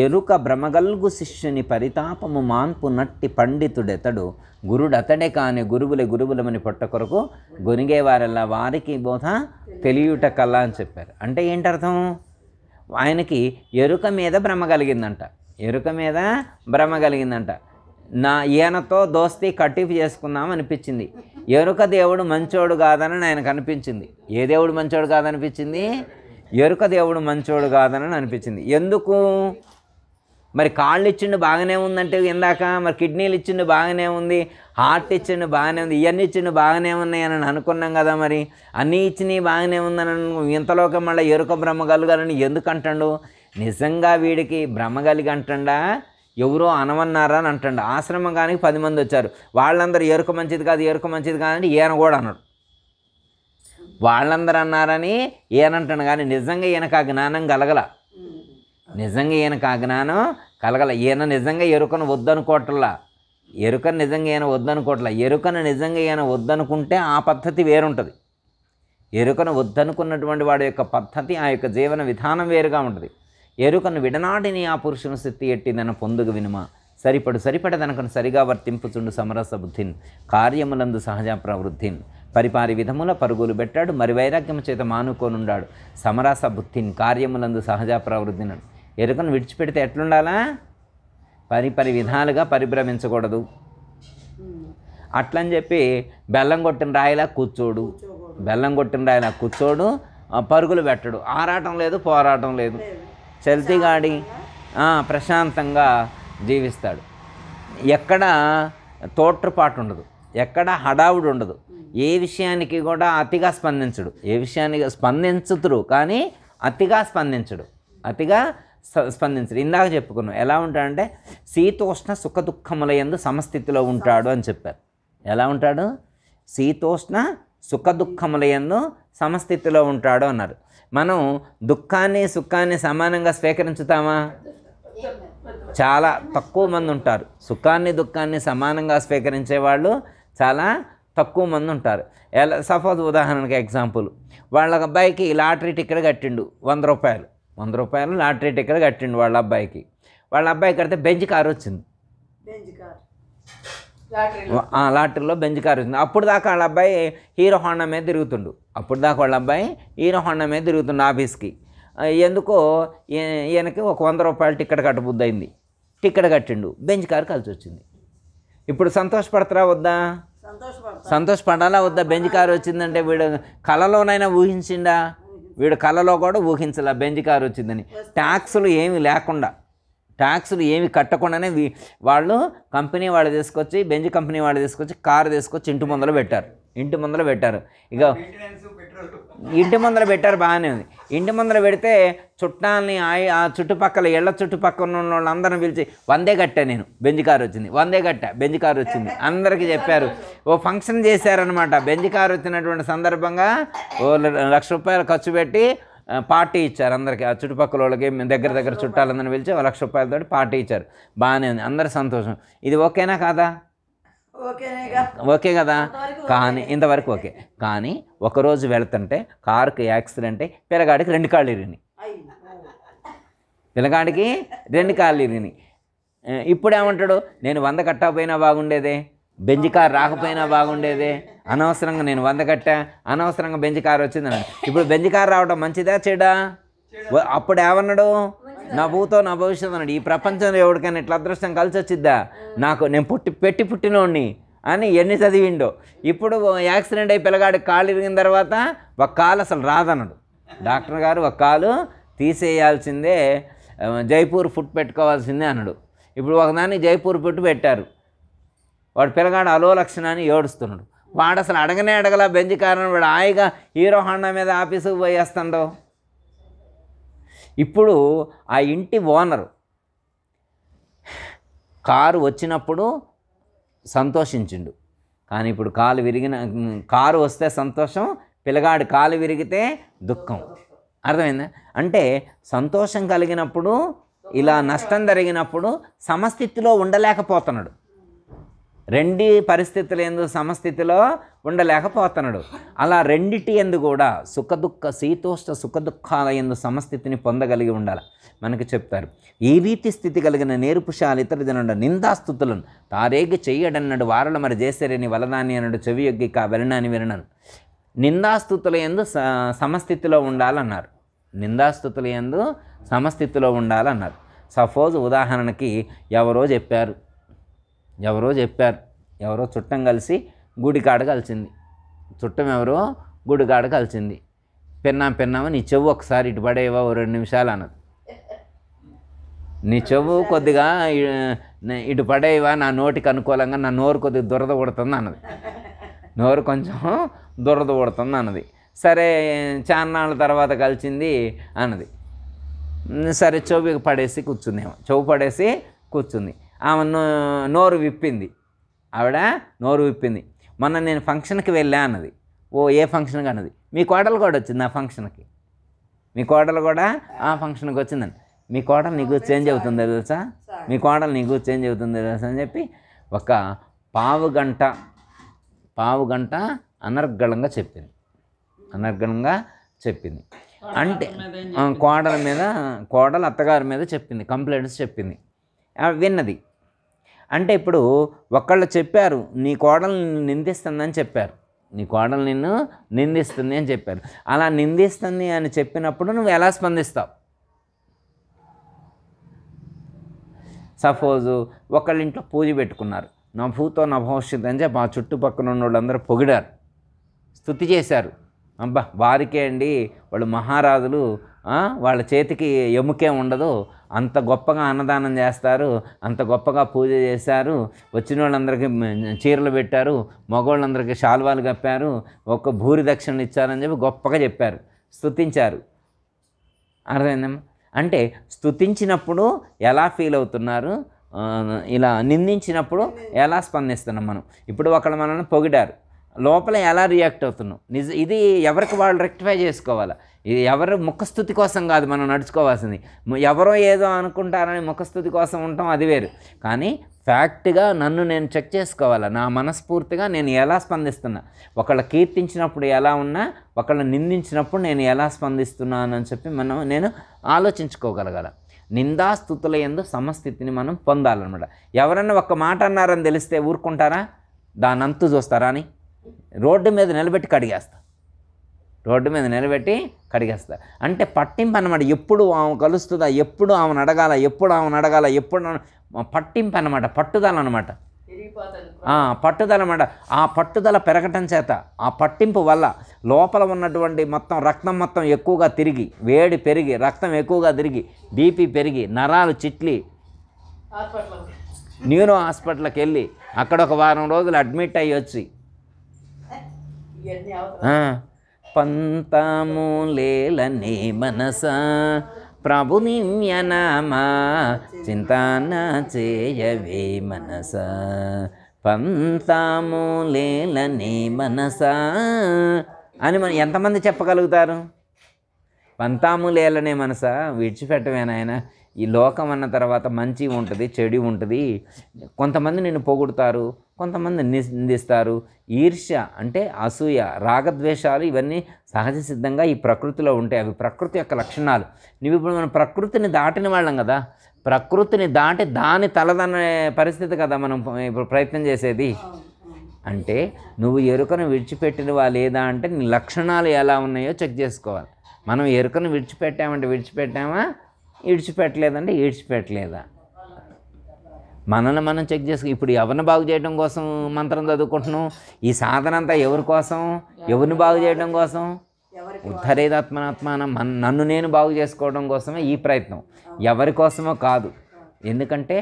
ఎరుక భ్రమగల్గు శిష్యుని పరితాపము మాన్పు నట్టి పండితుడెతడు గురుడతడే కాని గురువులమని పొట్ట కొరకు గొనిగేవారెల్లా వారికి బోధ తెలియుట కల్లా అని చెప్పారు. అంటే ఏంటి అర్థం? ఆయనకి ఎరుక మీద భ్రమ కలిగిందంట. ఈయనతో దోస్తీ కట్టిఫ్ చేసుకుందాం అనిపించింది. ఎరుక దేవుడు మంచోడు కాదని ఆయనకు అనిపించింది. ఏ దేవుడు మంచోడు కాదనిపించింది? ఎరుక దేవుడు మంచోడు కాదని అనిపించింది. ఎందుకు? మరి కాళ్ళు ఇచ్చిండు బాగానే ఉందంటే ఇందాక, మరి కిడ్నీలు ఇచ్చిండు బాగానే ఉంది, హార్ట్ ఇచ్చిండు బాగానే ఉంది, ఇవన్నీ ఇచ్చిండు బాగానే ఉన్నాయని అనుకున్నాం కదా. మరి అన్నీ ఇచ్చినవి బాగానే ఉందని ఇంతలోకి మళ్ళీ ఎరుక భ్రమ కలుగాలని ఎందుకు అంటాడు? నిజంగా వీడికి భ్రమ కలిగి అంటండా, ఎవరో అనమన్నారా అని అంటాడు. ఆశ్రమంగానికి 10 మంది వచ్చారు, వాళ్ళందరూ ఎరుక మంచిది కాదంటే ఈయన కూడా అన్నాడు. వాళ్ళందరూ అన్నారని ఈయనంటాడు. కానీ నిజంగా ఈయనకు ఆ జ్ఞానం కలగల. ఈయన నిజంగా ఎరుకను వద్దనుకోవట్లా. ఎరుకను నిజంగా ఈయన వద్దనుకుంటే ఆ పద్ధతి వేరుంటుంది. ఎరుకను వద్దనుకున్నటువంటి వాడి యొక్క పద్ధతి, ఆ యొక్క జీవన విధానం వేరుగా ఉంటుంది. ఎరుకను విడనాడిని ఆ పురుషుని స్థితి ఎట్టిదన పొందుగు వినుమ సరిపడదనకను సరిగా వర్తింపుచుండు సమరస బుద్ధిన్ కార్యములందు సహజ ప్రవృద్ధిన్ పరిపారి విధముల పరుగులు పెట్టాడు మరి వైరాగ్యము చేత మానుకోనుండాడు సమరస బుద్ధిన్ కార్యములందు సహజ ప్రవృద్ధిన్. ఎరుకను విడిచిపెడితే ఎట్లుండాలా? పరిపరి విధాలుగా పరిభ్రమించకూడదు. అట్లని చెప్పి బెల్లం కొట్టిన రాయిలా కూర్చోడు, పరుగులు పెట్టడు, ఆరాటం లేదు, పోరాటం లేదు, చల్తిగాడి ప్రశాంతంగా జీవిస్తాడు. ఎక్కడ తోట్రుపాటు ఉండదు, ఎక్కడ హడావుడు ఉండదు, ఏ విషయానికి కూడా అతిగా స్పందించడు. ఏ విషయానికి స్పందించుతురు కానీ అతిగా స్పందించడు. ఇందాక చెప్పుకున్నాం ఎలా ఉంటాడంటే శీతోష్ణ సుఖ దుఃఖముల యందు సమస్థితిలో ఉంటాడు అని చెప్పారు. ఎలా ఉంటాడు? శీతోష్ణ సుఖ దుఃఖముల యందు సమస్థితిలో ఉంటాడు అన్నారు. మనం దుఃఖాన్ని సుఖాన్ని సమానంగా స్వీకరించుతామా? చాలా తక్కువ మంది ఉంటారు. సుఖాన్ని దుఃఖాన్ని సమానంగా స్వీకరించే వాళ్ళు చాలా తక్కువ మంది ఉంటారు. సపోజ్ ఉదాహరణకి ఎగ్జాంపుల్, వాళ్ళ అబ్బాయికి లాటరీ టికెట్ కట్టిండు 100 రూపాయలు లాటరీ టికెట్ కట్టిండు వాళ్ళ అబ్బాయికి కడితే బెంజ్ కారు వచ్చింది. లాటరీలో బెంజ్ కారు వచ్చింది. అప్పుడు దాకా వాళ్ళ అబ్బాయి హీరో హోండా మీద తిరుగుతుండు. ఆఫీస్కి. ఎందుకో ఈయనకి ఒక 100 రూపాయలు టికెట్ కట్టబుద్ధి అయింది. టికెట్ కట్టిండు, బెంజ్ కారు కలిసి వచ్చింది. ఇప్పుడు సంతోషపడతారా వద్దా? సంతోషపడాలా వద్దా? బెంజ్ కారు వచ్చిందంటే వీడు కళలోనైనా ఊహించిండా? వీడు కళలో కూడా ఊహించలే బెంజ్ కారు వచ్చిందని. ట్యాక్సులు ఏమి కట్టకుండానే వాళ్ళు కంపెనీ వాళ్ళు తీసుకొచ్చి బెంజ్ కంపెనీ వాళ్ళు తీసుకొచ్చి కారు తీసుకొచ్చి ఇంటి ముందర పెట్టారు. ఇక ఇంటి ముందర పెట్టారు, బాగానే ఉంది. ఇంటి ముందర పెడితే చుట్టాలని ఆ చుట్టుపక్కల ఇళ్ల చుట్టుపక్కల ఉన్న వాళ్ళందరిని పిలిచి 100 కట్టా నేను, బెంజ్ కారు వచ్చింది, 100 కట్టా, బెంజ్ కారు వచ్చింది అందరికీ చెప్పారు. ఓ ఫంక్షన్ చేశారనమాట. బెంజ్ కారు వచ్చినటువంటి సందర్భంగా ఓ 1,00,000 రూపాయలు ఖర్చు పెట్టి పార్టీ ఇచ్చారు అందరికీ. ఆ చుట్టుపక్కల వాళ్ళకి దగ్గర చుట్టాలందరిని పిలిచి 1,00,000 రూపాయలతో పార్టీ ఇచ్చారు. బాగానే ఉంది, అందరి సంతోషం. ఇది ఓకేనా కాదా? ఓకేనేగా. ఓకే కదా. కానీ ఇంతవరకు ఓకే. కానీ ఒకరోజు వెళ్తుంటే కారుకి యాక్సిడెంట్ అయ్యి పిల్లగాడికి 2 కాళ్ళు ఇరిగినాయి. పిల్లగాడికి 2 కాళ్ళు ఇరిగినాయి. ఇప్పుడు ఏమంటాడు, నేను 100 కట్టకపోయినా బాగుండేదే, బెంజ్ కారు రాకపోయినా బాగుండేదే, అనవసరంగా నేను 100 కట్టా, అనవసరంగా బెంజ్ కారు వచ్చింది అన్నాడు. ఇప్పుడు బెంజ్ కారు రావడం మంచిదా చెడా? అప్పుడు ఏమన్నాడు, నా భూతో నా భవిష్యత్తు అన్నాడు. ఈ ప్రపంచంలో ఎవరికైనా ఇట్లా అదృష్టం కలిసి వచ్చిద్దా, నేను పుట్టినోడిని అని ఎన్ని చదివిండో. ఇప్పుడు యాక్సిడెంట్ అయి పిల్లగాడికి కాలు ఇరిగిన తర్వాత ఒక కాలు అసలు రాదన్నాడు డాక్టర్ గారు. ఒక కాలు తీసేయాల్సిందే, జైపూర్ ఫుట్ పెట్టుకోవాల్సిందే అన్నాడు. ఇప్పుడు ఒకదాన్ని జైపూర్ ఫుట్ పెట్టారు. వాడు పిల్లగాడు అలో లక్షణాన్ని ఏడుస్తున్నాడు. వాడు అసలు అడగల బెంజ్ కారణం, వాడు హాయిగా హీరో హోండా మీద ఆఫీసుకు పోయేస్తాడు. ఇప్పుడు ఆ ఇంటి ఓనరు కారు వచ్చినప్పుడు సంతోషించిండు, కానీ ఇప్పుడు కారు వస్తే సంతోషం, పిల్లగాడి కాలు విరిగితే దుఃఖం. అర్థమైందా? అంటే సంతోషం కలిగినప్పుడు, ఇలా నష్టం జరిగినప్పుడు సమస్థితిలో ఉండలేకపోతున్నాడు. 2 పరిస్థితులు ఎందు సమస్థితిలో ఉండలేకపోతున్నాడు. అలా రెండిటి ఎందు కూడా సుఖదుఖ శీతోష్ణ సుఖదుఖాల ఎందు సమస్థితిని పొందగలిగి ఉండాలి. మనకి చెప్తారు, ఈ రీతి స్థితి కలిగిన నేర్పుశాలి ఇతర జనుండ నిందాస్తుతులను తారేగి చెయ్యడన్నాడు వారల మరి చేసరేని వలదాని అన్నాడు చెవి యొగ్గి కా వెరణాని విరణను. నిందాస్తుతుల ఎందు సమస్థితిలో ఉండాలన్నారు. నిందాస్తుతుల ఎందు సమస్థితిలో ఉండాలన్నారు. సపోజ్ ఉదాహరణకి ఎవరో చెప్పారు, ఎవరో చుట్టం కలిసి గుడికాడ కలిసింది. చుట్టం ఎవరో గుడికాడ కలిసింది. పెన్నామా నీ చెవు ఒకసారి ఇటు పడేవా 2 నిమిషాలు అన్నది. నీ చెవు కొద్దిగా ఇటు పడేవా, నా నోటికి అనుకూలంగా, నా నోరు కొద్దిగా దురద కొడుతుంది అన్నది. నోరు కొంచెం దురద కొడుతుంది అన్నది. సరే చాన్నాళ్ళ తర్వాత కలిసింది అన్నది. సరే చెవు పడేసి కూర్చుంది. ఆమె నోరు విప్పింది. ఆవిడ నోరు విప్పింది. మొన్న నేను ఫంక్షన్కి వెళ్ళా అన్నది. ఓ ఏ ఫంక్షన్కి అన్నది. మీ కోడలు కూడా వచ్చింది ఆ ఫంక్షన్కి, మీ కోడలు కూడా ఆ ఫంక్షన్కి వచ్చిందని. మీ కోడలు నీ గురించి చేంజ్ అవుతుందో తెలుసా, మీ కోడలు నీ గురించి చేంజ్ అవుతుందో తెలుసా అని చెప్పి ఒక పావు గంట అనర్గళంగా చెప్పింది. అంటే కోడలు అత్తగారి మీద చెప్పింది, కంప్లైంట్స్ చెప్పింది. విన్నది. అంటే ఇప్పుడు ఒకళ్ళు చెప్పారు, నీ కోడలు నిన్ను నిందిస్తుందని చెప్పారు, నీ కోడలు నిన్ను నిందిస్తుంది అని చెప్పారు. అలా నిందిస్తుంది అని చెప్పినప్పుడు నువ్వు ఎలా స్పందిస్తావు? సపోజు ఒకళ్ళ ఇంట్లో పూజ పెట్టుకున్నారు, నా భూతో నా భవిష్యత్తు అని చెప్పి ఆ చుట్టుపక్కల ఉన్న వాళ్ళందరూ పొగిడారు, స్తుతి చేశారు. అబ్బా వారికే అండి, వాళ్ళు మహారాజులు, వాళ్ళ చేతికి ఎముకే ఉండదు, అంత గొప్పగా అన్నదానం చేస్తారు, అంత గొప్పగా పూజ చేశారు, వచ్చిన వాళ్ళందరికీ చీరలు పెట్టారు, మగవాళ్ళందరికీ శాల్వాలు కప్పారు, ఒక్క భూరి దక్షిణలు ఇచ్చారని చెప్పి గొప్పగా చెప్పారు, స్తుతించారు. అర్థమైందమ్మా? అంటే స్తుతించినప్పుడు ఎలా ఫీల్ అవుతున్నారు, ఇలా నిందించినప్పుడు ఎలా స్పందిస్తున్నాం మనం? ఇప్పుడు ఒకళ్ళు మనల్ని పొగిడారు, లోపల ఎలా రియాక్ట్ అవుతున్నాం? ఇది ఎవరికి వాళ్ళు రెక్టిఫై చేసుకోవాలి. ఇది ఎవరు ముఖస్థుతి కోసం కాదు మనం నడుచుకోవాల్సింది. ఎవరో ఏదో అనుకుంటారని ముఖస్థుతి కోసం ఉంటాం, అది వేరు. కానీ ఫ్యాక్ట్గా నన్ను నేను చెక్ చేసుకోవాలి, నా మనస్ఫూర్తిగా నేను ఎలా స్పందిస్తున్నా, ఒకళ్ళ కీర్తించినప్పుడు ఎలా ఉన్నా, ఒకళ్ళ నిందించినప్పుడు నేను ఎలా స్పందిస్తున్నానని చెప్పి నేను ఆలోచించుకోగలగాలి. నిందాస్తుతుల యందు సమస్థితిని మనం పొందాలన్నమాట. ఎవరన్నా ఒక్క మాట అన్నారని తెలిస్తే ఊరుకుంటారా? దాని అంతు చూస్తారా అని రోడ్డు మీద నిలబెట్టి కడిగేస్తా. అంటే పట్టింపు అన్నమాట. ఎప్పుడు ఆమె కలుస్తుందా, ఎప్పుడు ఆమెను అడగాల, ఎప్పుడు పట్టింపు అన్నమాట, పట్టుదల అన్నమాట, పట్టుదల అన్నమాట. ఆ పట్టుదల పెరగటం చేత, ఆ పట్టింపు వల్ల లోపల ఉన్నటువంటి రక్తం మొత్తం ఎక్కువగా తిరిగి, వేడి పెరిగి, రక్తం ఎక్కువగా తిరిగి, బీపీ పెరిగి, నరాలు చిట్లి న్యూరో హాస్పిటల్కి వెళ్ళి అక్కడ ఒక వారం రోజులు అడ్మిట్ అయ్యి వచ్చి పంతాములేలనే మనస ప్రభునిమ్యనామా చింతాన చేయవే మనస, పంతాములేలనే మనస అని మనం ఎంతమంది చెప్పగలుగుతారు? పంతాములేలనే మనస విడిచిపెట్టవేనాయన, ఈ లోకం అన్న తర్వాత మంచి ఉంటుంది, చెడు ఉంటుంది. కొంతమంది నిన్ను పొగుడుతారు, కొంతమంది నిందిస్తారు. ఈర్ష్య అంటే అసూయ, రాగద్వేషాలు ఇవన్నీ సహజ సిద్ధంగా ఈ ప్రకృతిలో ఉంటాయి. అవి ప్రకృతి యొక్క లక్షణాలు. నువ్వు ఇప్పుడు మనం ప్రకృతిని దాటిన వాళ్ళం కదా, ప్రకృతిని దాటి దాని తలదనే పరిస్థితి కదా మనం ఇప్పుడు ప్రయత్నం చేసేది. అంటే నువ్వు ఎరుకను విడిచిపెట్టినవా లేదా అంటే నీ లక్షణాలు ఎలా ఉన్నాయో చెక్ చేసుకోవాలి. మనం ఎరుకను విడిచిపెట్టామంటే విడిచిపెట్టామా, విడిచిపెట్టలేదంటే విడిచిపెట్టలేదా, మనల్ని మనం చెక్ చేసుకో. ఇప్పుడు ఎవరిని బాగు చేయడం కోసం మంత్రం చదువుకుంటున్నాం? ఈ సాధన అంతా ఎవరి కోసం? ఎవరిని బాగు చేయడం కోసం? ఉద్ధరేదాత్మనాత్మానం, నన్ను నేను బాగు చేసుకోవడం కోసమే ఈ ప్రయత్నం, ఎవరి కోసమో కాదు. ఎందుకంటే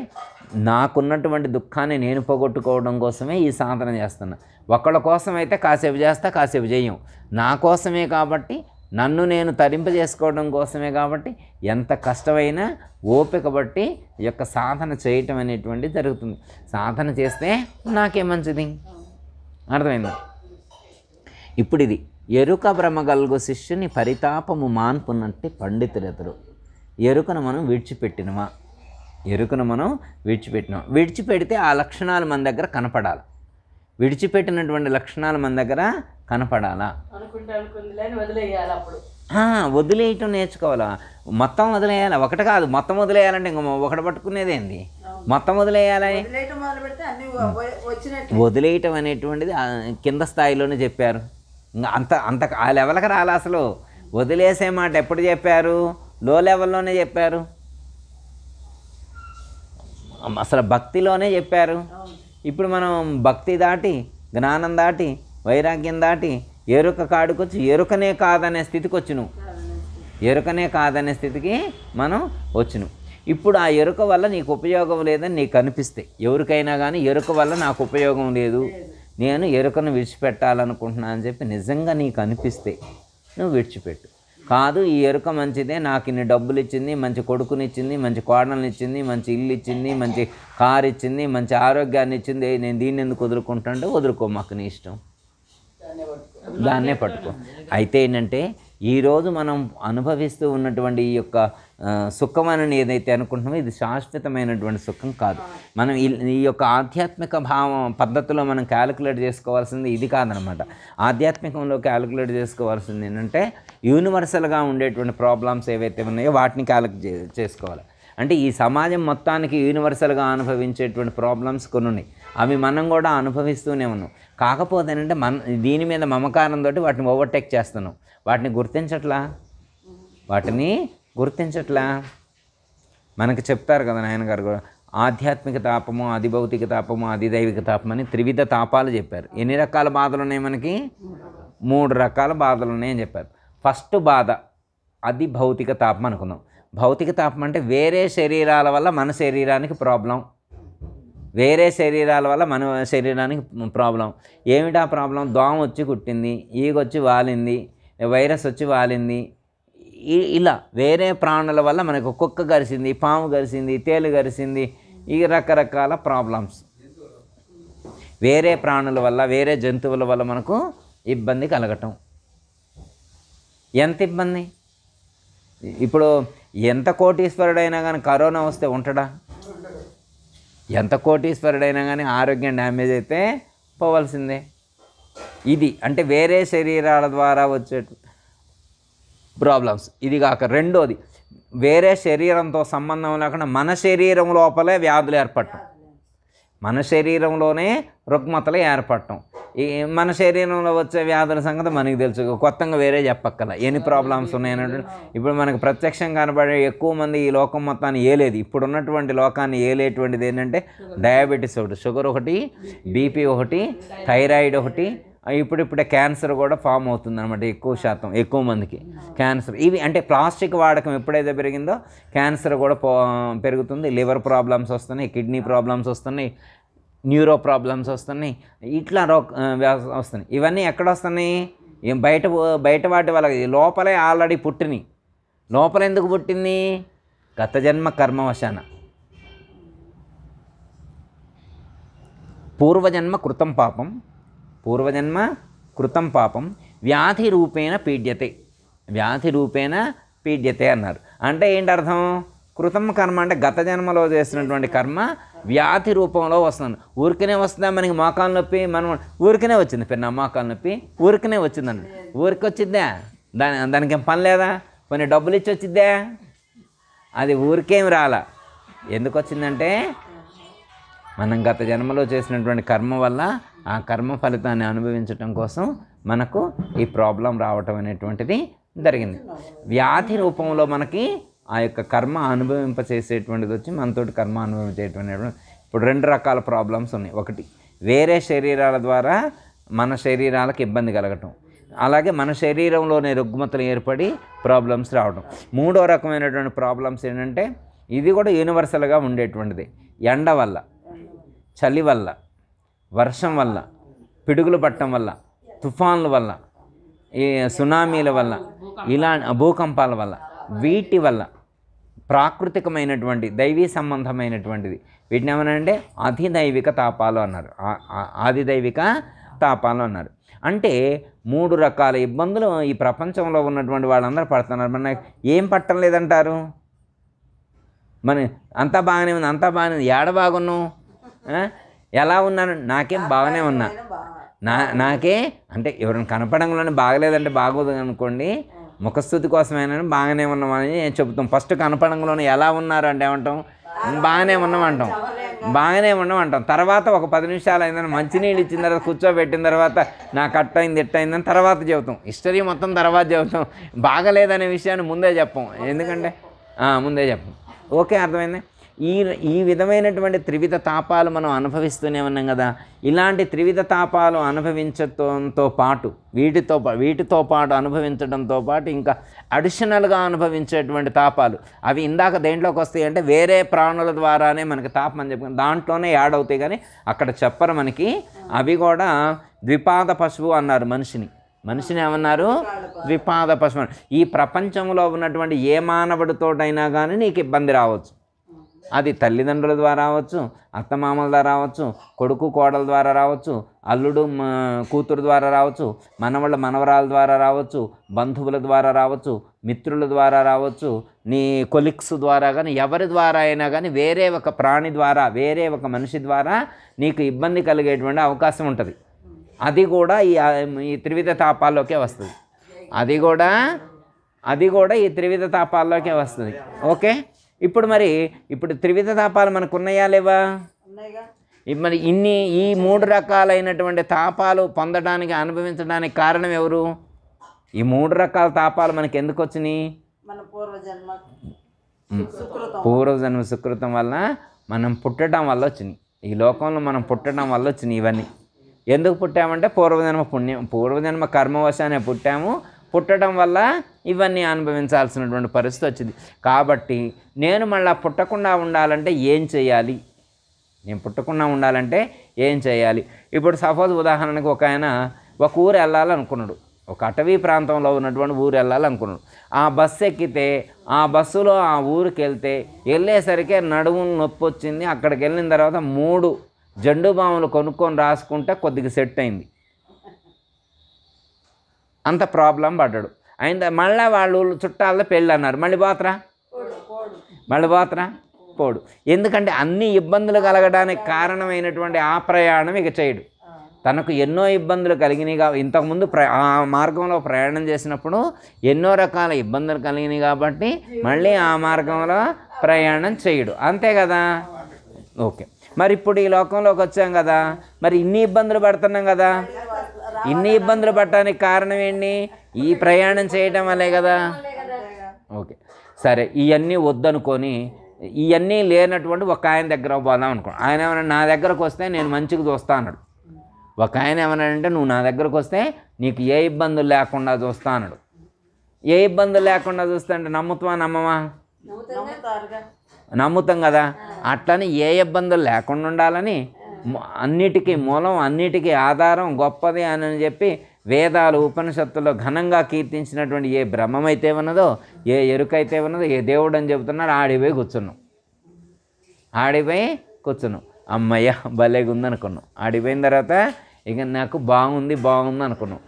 నాకున్నటువంటి దుఃఖాన్ని నేను పోగొట్టుకోవడం కోసమే ఈ సాధన చేస్తున్నా. ఒకళ్ళ కోసం అయితే కాసేపు చేస్తా, కాసేపు చేయం. నా కోసమే కాబట్టి, నన్ను నేను తరింపజేసుకోవడం కోసమే కాబట్టి ఎంత కష్టమైనా ఓపిక బట్టి ఈ యొక్క సాధన చేయటం అనేటువంటిది జరుగుతుంది. సాధన చేస్తే నాకే మంచిది. అర్థమైందా? ఇప్పుడు ఇది ఎరుక భ్రమగల్గు శిష్యుని పరితాపము మాన్పున్నట్టు పండితులెతరు. ఎరుకను మనం విడిచిపెట్టినమా? ఎరుకను మనం విడిచిపెడితే ఆ లక్షణాలు మన దగ్గర కనపడాలి. విడిచిపెట్టినటువంటి లక్షణాలు మన దగ్గర కనపడాలా? వదిలేయటం నేర్చుకోవాలా? మొత్తం వదిలేయాలి. ఒకటి కాదు, మొత్తం వదిలేయాలంటే ఇంక ఒకటి పట్టుకునేదేంది? మొత్తం వదిలేయాలి. వదిలేయటం అనేటువంటిది కింద స్థాయిలోనే చెప్పారు. ఇంకా అంత ఆ లెవెల్కి రాలే. అసలు వదిలేసే మాట ఎప్పుడు చెప్పారు? లో లెవెల్లోనే చెప్పారు. అసలు భక్తిలోనే చెప్పారు. ఇప్పుడు మనం భక్తి దాటి, జ్ఞానం దాటి, వైరాగ్యం దాటి ఎరుక కాడుకొచ్చి ఎరుకనే కాదనే స్థితికి వచ్చినాం. ఎరుకనే కాదనే స్థితికి మనం వచ్చినాం. ఇప్పుడు ఆ ఎరుక వల్ల నీకు ఉపయోగం లేదని నీకు అనిపిస్తే, ఎవరికైనా కానీ ఎరుక వల్ల నాకు ఉపయోగం లేదు, నేను ఎరుకను విడిచిపెట్టాలనుకుంటున్నాను అని చెప్పి నిజంగా నీకు అనిపిస్తే నువ్వు విడిచిపెట్టు. కాదు, ఈ ఎరుక మంచిదే, నాకు ఇన్ని డబ్బులు ఇచ్చింది, మంచి కొడుకునిచ్చింది, మంచి కోడల్ని ఇచ్చింది, మంచి ఇల్లు ఇచ్చింది, మంచి కారు ఇచ్చింది, మంచి ఆరోగ్యాన్ని ఇచ్చింది, నేను దీన్ని ఎందుకు వదులుకుంటానంటే వదులుకో, మాకు నీ ఇష్టం, దాన్నే పట్టుకో. అయితే ఏంటంటే ఈరోజు మనం అనుభవిస్తూ ఉన్నటువంటి ఈ యొక్క సుఖం అని ఏదైతే అనుకుంటున్నామో ఇది శాశ్వతమైనటువంటి సుఖం కాదు. మనం ఈ యొక్క ఆధ్యాత్మిక భావం పద్ధతిలో మనం క్యాలిక్యులేట్ చేసుకోవాల్సింది ఇది కాదనమాట. ఆధ్యాత్మికంలో క్యాలిక్యులేట్ చేసుకోవాల్సింది ఏంటంటే యూనివర్సల్గా ఉండేటువంటి ప్రాబ్లమ్స్ ఏవైతే ఉన్నాయో వాటిని క్యాలిక్యులేట్ చేసుకోవాలి. అంటే ఈ సమాజం మొత్తానికి యూనివర్సల్గా అనుభవించేటువంటి ప్రాబ్లమ్స్ కొన్ని ఉన్నాయి, అవి మనం కూడా అనుభవిస్తూనే ఉన్నాం. కాకపోతే ఏంటంటే దీని మీద మమకారంతో వాటిని ఓవర్టేక్ చేస్తున్నాం, వాటిని గుర్తించట్లా. మనకి చెప్తారు కదా నాయనగారు కూడా, ఆధ్యాత్మిక తాపము, అధిభౌతిక తాపము, అధిదైవిక తాపం అని త్రివిధ తాపాలు చెప్పారు. ఎన్ని రకాల బాధలు ఉన్నాయి మనకి? 3 రకాల బాధలు ఉన్నాయని చెప్పారు. ఫస్ట్ బాధ అది భౌతిక తాపం అనుకుందాం. భౌతిక తాపం అంటే వేరే శరీరాల వల్ల మన శరీరానికి ప్రాబ్లం, వేరే శరీరాల వల్ల మన శరీరానికి ప్రాబ్లం. ఏమిటా ప్రాబ్లం? దోమ వచ్చి కుట్టింది, ఈగొచ్చి వాలింది, వైరస్ వచ్చి వాలింది, ఇలా వేరే ప్రాణుల వల్ల మనకు కుక్క గరిసింది, పాము గరిసింది, తేలు గరిసింది, ఈ రకరకాల ప్రాబ్లమ్స్ వేరే ప్రాణుల వల్ల, వేరే జంతువుల వల్ల మనకు ఇబ్బంది కలగటం. ఎంత ఇబ్బంది! ఇప్పుడు ఎంత కోటీశ్వరుడైనా కానీ కరోనా వస్తే ఉంటాడా? ఎంత కోటీశ్వరుడైనా కానీ ఆరోగ్యం డ్యామేజ్ అయితే పోవాల్సిందే. ఇది అంటే వేరే శరీరాల ద్వారా వచ్చే ప్రాబ్లమ్స్. ఇది కాక రెండోది, వేరే శరీరంతో సంబంధం లేకుండా మన శరీరం లోపలే వ్యాధులు ఏర్పడటం, మన శరీరంలోనే రుగ్మతలు ఏర్పడటం. ఈ మన శరీరంలో వచ్చే వ్యాధుల సంగతి మనకి తెలుసు, కొత్తగా వేరే చెప్పక్కల ఎన్ని ప్రాబ్లమ్స్ ఉన్నాయన్నట్టు. ఇప్పుడు మనకు ప్రత్యక్షం కనబడే ఎక్కువ మంది ఈ లోకం మొత్తాన్ని ఏలేదు. ఇప్పుడున్నటువంటి లోకాన్ని ఏలేటువంటిది ఏంటంటే డయాబెటీస్ ఒకటి, షుగర్ ఒకటి, బీపీ ఒకటి, థైరాయిడ్ ఒకటి, ఇప్పుడిప్పుడే క్యాన్సర్ కూడా ఫామ్ అవుతుంది అనమాట. ఎక్కువ మందికి క్యాన్సర్. ఇవి అంటే ప్లాస్టిక్ వాడకం ఎప్పుడైతే పెరిగిందో క్యాన్సర్ కూడా పెరుగుతుంది, లివర్ ప్రాబ్లమ్స్ వస్తున్నాయి, కిడ్నీ ప్రాబ్లమ్స్ వస్తున్నాయి, న్యూరో ప్రాబ్లమ్స్ వస్తున్నాయి, ఇట్లా వస్తున్నాయి. ఇవన్నీ ఎక్కడ వస్తున్నాయి? బయట వాటి వల్ల లోపలే ఆల్రెడీ పుట్టినాయి. లోపల ఎందుకు పుట్టింది? గత జన్మ కర్మవశాన, పూర్వజన్మ కృతం పాపం వ్యాధి రూపేణ పీడ్యతే అన్నారు. అంటే ఏంటి అర్థం? కృతం కర్మ అంటే గత జన్మలో చేసినటువంటి కర్మ వ్యాధి రూపంలో వస్తుంది. ఊరికనే వస్తుందా మనకి మోకాలు నొప్పి, మనం ఊరికనే వచ్చింది పిన్న మోకాలు నొప్పి ఊరికనే వచ్చిందండి. ఊరికి వచ్చిద్దా? దానికి ఏం పని లేదా? కొన్ని డబ్బులు ఇచ్చి వచ్చిద్దా? అది ఊరికేం రాలా. ఎందుకు వచ్చిందంటే మనం గత జన్మలో చేసినటువంటి కర్మ వల్ల ఆ కర్మ ఫలితాన్ని అనుభవించటం కోసం మనకు ఈ ప్రాబ్లం రావటం అనేటువంటిది జరిగింది. వ్యాధి రూపంలో మనకి ఆ యొక్క కర్మ అనుభవింపచేసేటువంటిది వచ్చి మనతోటి కర్మ అనుభవించేటువంటి ఇప్పుడు 2 రకాల ప్రాబ్లమ్స్ ఉన్నాయి. ఒకటి వేరే శరీరాల ద్వారా మన శరీరాలకు ఇబ్బంది కలగటం, అలాగే మన శరీరంలోనే రుగ్మతలు ఏర్పడి ప్రాబ్లమ్స్ రావడం. 3వ రకమైనటువంటి ప్రాబ్లమ్స్ ఏంటంటే ఇది కూడా యూనివర్సల్గా ఉండేటువంటిది. ఎండ వల్ల, చలి వల్ల, వర్షం వల్ల, పిడుగులు పట్టడం వల్ల, తుఫాన్ల వల్ల, ఈ సునామీల వల్ల, ఇలా భూకంపాల వల్ల, వీటి వల్ల ప్రాకృతికమైనటువంటి దైవీ సంబంధమైనటువంటిది వీటిని ఏమనంటే అధిదైవిక తాపాలు అన్నారు. ఆదిదైవిక తాపాలు అన్నారు. అంటే 3 రకాల ఇబ్బందులు ఈ ప్రపంచంలో ఉన్నటువంటి వాళ్ళందరూ పడుతున్నారు. మన ఏం పట్టం లేదంటారు? మన అంతా బాగానే ఉంది, అంతా బాగానే ఉంది. ఏడ బాగున్నావు? ఎలా ఉన్నాను? నాకేం బాగానే ఉన్నా. నాకే అంటే ఎవరైనా కనపడంలోనే బాగలేదంటే బాగోదు అనుకోండి, ముఖస్థుతి కోసమైనా బాగానే ఉన్నామని చెబుతాం. ఫస్ట్ కనపడంలోనే ఎలా ఉన్నారు అంటే ఏమంటాం? బాగానే ఉన్నామంటాం, బాగానే ఉన్నామంటాం. తర్వాత ఒక 10 నిమిషాలు అయిందని మంచినీళ్ళు ఇచ్చిన తర్వాత కూర్చోబెట్టిన తర్వాత నాకు అట్టయింది ఎట్టయిందని తర్వాత చెబుతాం. హిస్టరీ మొత్తం తర్వాత చెబుతాం. బాగలేదనే విషయాన్ని ముందే చెప్పం. ఎందుకంటే ముందే చెప్పం. ఓకే, అర్థమైంది. ఈ విధమైనటువంటి త్రివిధ తాపాలు మనం అనుభవిస్తూనే ఉన్నాం కదా. ఇలాంటి త్రివిధ తాపాలు అనుభవించడంతో పాటు వీటితో పాటు అనుభవించడంతో పాటు ఇంకా అడిషనల్గా అనుభవించేటువంటి తాపాలు అవి ఇందాక దేంట్లోకి వస్తాయి అంటే వేరే ప్రాణుల ద్వారానే మనకి తాపం అని చెప్పుకుని దాంట్లోనే యాడ్ అవుతాయి. కానీ అక్కడ చెప్పరు మనకి. అవి కూడా ద్విపాద పశువు అన్నారు మనిషిని ఏమన్నారు? ద్విపాద పశువు. ఈ ప్రపంచంలో ఉన్నటువంటి ఏ మానవుడితోటైనా కానీ నీకు ఇబ్బంది రావచ్చు. అది తల్లిదండ్రుల ద్వారా రావచ్చు, అత్తమామల ద్వారా రావచ్చు, కొడుకు కోడల ద్వారా రావచ్చు, అల్లుడు కూతురు ద్వారా రావచ్చు, మనవళ్ళ మనవరాల ద్వారా రావచ్చు, బంధువుల ద్వారా రావచ్చు, మిత్రుల ద్వారా రావచ్చు, నీ కొలిక్స్ ద్వారా కానీ ఎవరి ద్వారా అయినా కానీ వేరే ఒక ప్రాణి ద్వారా వేరే ఒక మనిషి ద్వారా నీకు ఇబ్బంది కలిగేటువంటి అవకాశం ఉంటుంది. అది కూడా ఈ త్రివిధ తాపాల్లోకే వస్తుంది. అది కూడా ఈ త్రివిధ తాపాల్లోకే వస్తుంది. ఓకే, ఇప్పుడు త్రివిధ తాపాలు మనకు ఉన్నాయా లేవా? మరి ఈ 3 రకాలైనటువంటి తాపాలు పొందడానికి అనుభవించడానికి కారణం ఎవరు? ఈ 3 రకాల తాపాలు మనకి ఎందుకు వచ్చినాయి? పూర్వజన్మ సుకృతం వల్ల మనం పుట్టడం వల్ల వచ్చినాయి. ఈ లోకంలో మనం పుట్టడం వల్ల వచ్చినాయి ఇవన్నీ. ఎందుకు పుట్టామంటే పూర్వజన్మ కర్మవశానే పుట్టడం వల్ల ఇవన్నీ అనుభవించాల్సినటువంటి పరిస్థితి వచ్చింది. కాబట్టి నేను మళ్ళీ పుట్టకుండా ఉండాలంటే ఏం చేయాలి? ఇప్పుడు సపోజ్ ఉదాహరణకు ఒక ఆయన ఒక ఊరు వెళ్ళాలనుకున్నాడు. ఒక అటవీ ప్రాంతంలో ఉన్నటువంటి ఊరు వెళ్ళాలనుకున్నాడు. ఆ బస్సు ఎక్కితే ఆ బస్సులో ఆ ఊరికి వెళ్ళేసరికి నడుము నొప్పి వచ్చింది. అక్కడికి వెళ్ళిన తర్వాత 3 జండు బాములు కొనుక్కొని రాసుకుంటే కొద్దిగా సెట్ అయింది. అంత ప్రాబ్లం పడ్డాడు. మళ్ళీ వాళ్ళు చుట్టాలతో పెళ్ళి అన్నారు. మళ్ళీ పోతరా? పోడు. ఎందుకంటే అన్ని ఇబ్బందులు కలగడానికి కారణమైనటువంటి ఆ ప్రయాణం ఇక చేయడు. తనకు ఎన్నో ఇబ్బందులు కలిగినాయి ఇంతకుముందు ఆ మార్గంలో ప్రయాణం చేసినప్పుడు ఎన్నో రకాల ఇబ్బందులు కలిగినాయి కాబట్టి మళ్ళీ ఆ మార్గంలో ప్రయాణం చేయడు. అంతే కదా. ఓకే, మరి ఇప్పుడు ఈ లోకంలోకి వచ్చాం కదా, మరి ఇన్ని ఇబ్బందులు పడుతున్నాం కదా. ఇన్ని ఇబ్బందులు పడటానికి కారణం ఏంటి? ఈ ప్రయాణం చేయటం వల్లే కదా. ఓకే, సరే, ఇవన్నీ వద్దనుకొని ఇవన్నీ లేనటువంటి ఒక ఆయన దగ్గర పోదాం అనుకోండి. ఆయన ఏమన్నా నా దగ్గరకు వస్తే నేను మంచిగా చూస్తా అన్నాడు. ఒక ఆయన ఏమన్నాడంటే నువ్వు నా దగ్గరకు వస్తే నీకు ఏ ఇబ్బందులు లేకుండా చూస్తా అన్నాడు. ఏ ఇబ్బందులు లేకుండా చూస్తా అంటే నమ్మమా? నమ్ముతాం కదా. అట్లని ఏ ఇబ్బందులు లేకుండా ఉండాలని అన్నిటికీ మూలం అన్నిటికీ ఆధారం గొప్పది అని చెప్పి వేదాలు ఉపనిషత్తుల్లో ఘనంగా కీర్తించినటువంటి ఏ బ్రహ్మమైతే ఉన్నదో ఏ ఎరుకైతే ఉన్నదో ఏ దేవుడు అని చెబుతున్నాడు ఆడిపోయి కూర్చున్నాం. అమ్మయ్య భలేగా ఉందనుకున్నాం. ఆడిపోయిన తర్వాత ఇక నాకు బాగుంది అనుకున్నాం.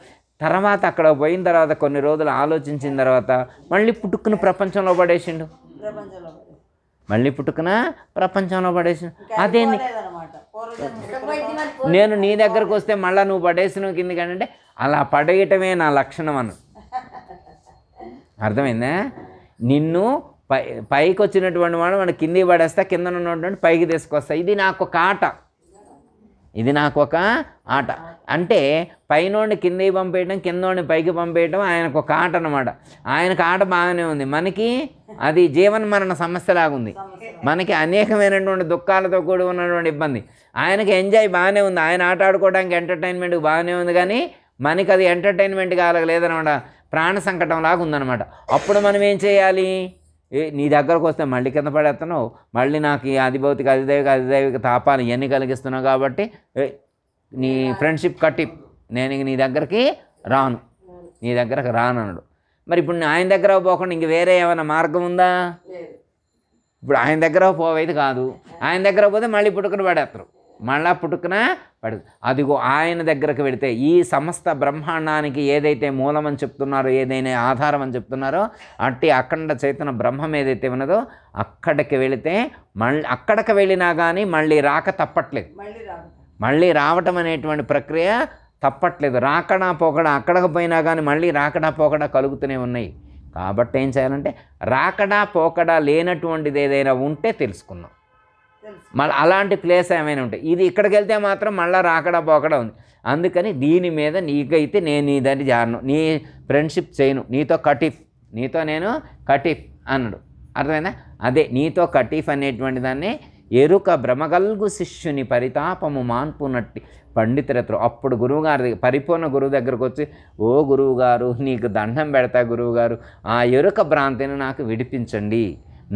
తర్వాత అక్కడ పోయిన తర్వాత కొన్ని రోజులు ఆలోచించిన తర్వాత మళ్ళీ పుట్టుకుని ప్రపంచంలో పడేసిండు. మళ్ళీ పుట్టుకన ప్రపంచంలో పడేసిన అదేంది లేదనమాట. నేను నీ దగ్గరకు వస్తే మళ్ళీ నువ్వు పడేసిన కిందికి అంటే అలా పడేయటమే నా లక్షణం అను. అర్థమైందా? నిన్ను పైకి వచ్చినటువంటి వాడు మన కిందికి పడేస్తా, కింద ఉన్నటువంటి పైకి తీసుకొస్తా. ఇది నాకు ఒక ఆట, ఇది నాకు ఒక ఆట. అంటే పైనోడిని కిందికి పంపేయడం, కిందోడిని పైకి పంపేయడం ఆయనకు ఒక ఆట అనమాట. ఆయనకు ఆట బాగానే ఉంది, మనకి అది జీవన మరణ సమస్యలాగుంది. మనకి అనేకమైనటువంటి దుఃఖాలతో కూడి ఉన్నటువంటి ఇబ్బంది. ఆయనకి ఎంజాయ్ బాగానే ఉంది, ఆయన ఆట ఆడుకోవడానికి ఎంటర్టైన్మెంట్ బాగానే ఉంది, కానీ మనకి అది ఎంటర్టైన్మెంట్ కాలేదనమాట, ప్రాణ సంకటం లాగా ఉందన్నమాట. అప్పుడు మనం ఏం చేయాలి? నీ దగ్గరకు వస్తే మళ్ళీ కింద పడేస్తున్నావు, మళ్ళీ నాకు ఈ అధిభౌతిక అధిదైవిక తాపాలు ఇవన్నీ కలిగిస్తున్నావు, కాబట్టి నీ ఫ్రెండ్షిప్ కట్టి నేను నీ దగ్గరికి రాను, నీ దగ్గరకు రాను అన్నాడు. మరి ఇప్పుడు ఆయన దగ్గర పోకుండా ఇంక వేరే ఏమైనా మార్గం ఉందా? ఇప్పుడు ఆయన దగ్గర పోవేది కాదు, ఆయన దగ్గర పోతే మళ్ళీ పుట్టుకుని పడేస్తారు, మళ్ళా పుట్టుకున పడు. అదిగో ఆయన దగ్గరకు వెళితే ఈ సమస్త బ్రహ్మాండానికి ఏదైతే మూలమని చెప్తున్నారో, ఏదైనా ఆధారం అని చెప్తున్నారో, అట్టి అఖండ చైతన్య బ్రహ్మం ఏదైతే ఉన్నదో అక్కడికి వెళితే మళ్ళీ అక్కడికి వెళ్ళినా కానీ మళ్ళీ రాక తప్పట్లేదు. మళ్ళీ రావటం అనేటువంటి ప్రక్రియ తప్పట్లేదు. రాకడా పోకడా అక్కడికి పోయినా కానీ మళ్ళీ రాకడా పోకడా కలుగుతూనే ఉన్నాయి. కాబట్టి ఏం చేయాలంటే రాకడా పోకడా లేనటువంటిది ఏదైనా ఉంటే తెలుసుకుందాం. మళ్ళీ అలాంటి ప్లేస్ ఏమైనా ఉంటాయి. ఇది ఇక్కడికి వెళ్తే మాత్రం మళ్ళీ రాకడా పోకడా ఉంది. అందుకని దీని మీద నీకైతే నేను నీ దాన్ని జారను, నీ ఫ్రెండ్షిప్ చేయను, నీతో కటీఫ్, నీతో నేను కటీఫ్ అన్నాడు. అర్థమైందా? అదే నీతో కటీఫ్ అనేటువంటి దాన్ని ఎరుక భ్రమగల్గు శిష్యుని పరితాపము మాన్పునట్టి పండితులతో. అప్పుడు గురువుగారి పరిపూర్ణ గురువు దగ్గరకు వచ్చి, ఓ గురువుగారు నీకు దండం పెడతా గురువుగారు, ఆ ఎరుక భ్రాంతిని నాకు విడిపించండి,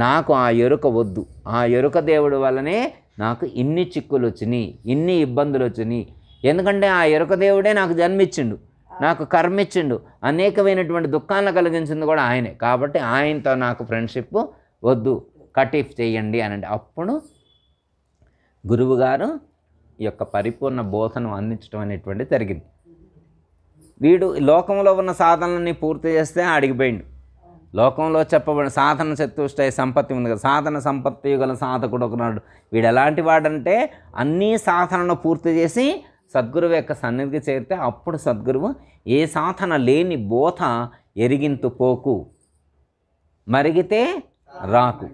నాకు ఆ ఎరుక వద్దు, ఆ ఎరుక దేవుడి వల్లనే నాకు ఇన్ని చిక్కులు వచ్చినాయి, ఇన్ని ఇబ్బందులు వచ్చినాయి. ఎందుకంటే ఆ ఎరుక దేవుడే నాకు జన్మిచ్చిండు, నాకు కర్మిచ్చిండు, అనేకమైనటువంటి దుఃఖాలను కలిగించింది కూడా ఆయనే. కాబట్టి ఆయనతో నాకు ఫ్రెండ్షిప్ వద్దు, కటీఫ్ చేయండి అనండి. అప్పుడు గురువుగారు ఈ యొక్క పరిపూర్ణ బోధను అందించడం అనేటువంటి జరిగింది. వీడు లోకంలో ఉన్న సాధనలని పూర్తి చేస్తే అడిగిపోయిండు. లోకంలో చెప్పబడిన సాధన చతుష్టయ సంపత్తి ఉంది కదా, సాధన సంపత్తి గల సాధకుడు ఒకనాడు. వీడు ఎలాంటి వాడంటే అన్నీ సాధనను పూర్తి చేసి సద్గురువు యొక్క సన్నిధికి చేరితే అప్పుడు సద్గురువు ఏ సాధన లేని బోధ ఎరిగింతు పోకు, మరిగితే రాకు,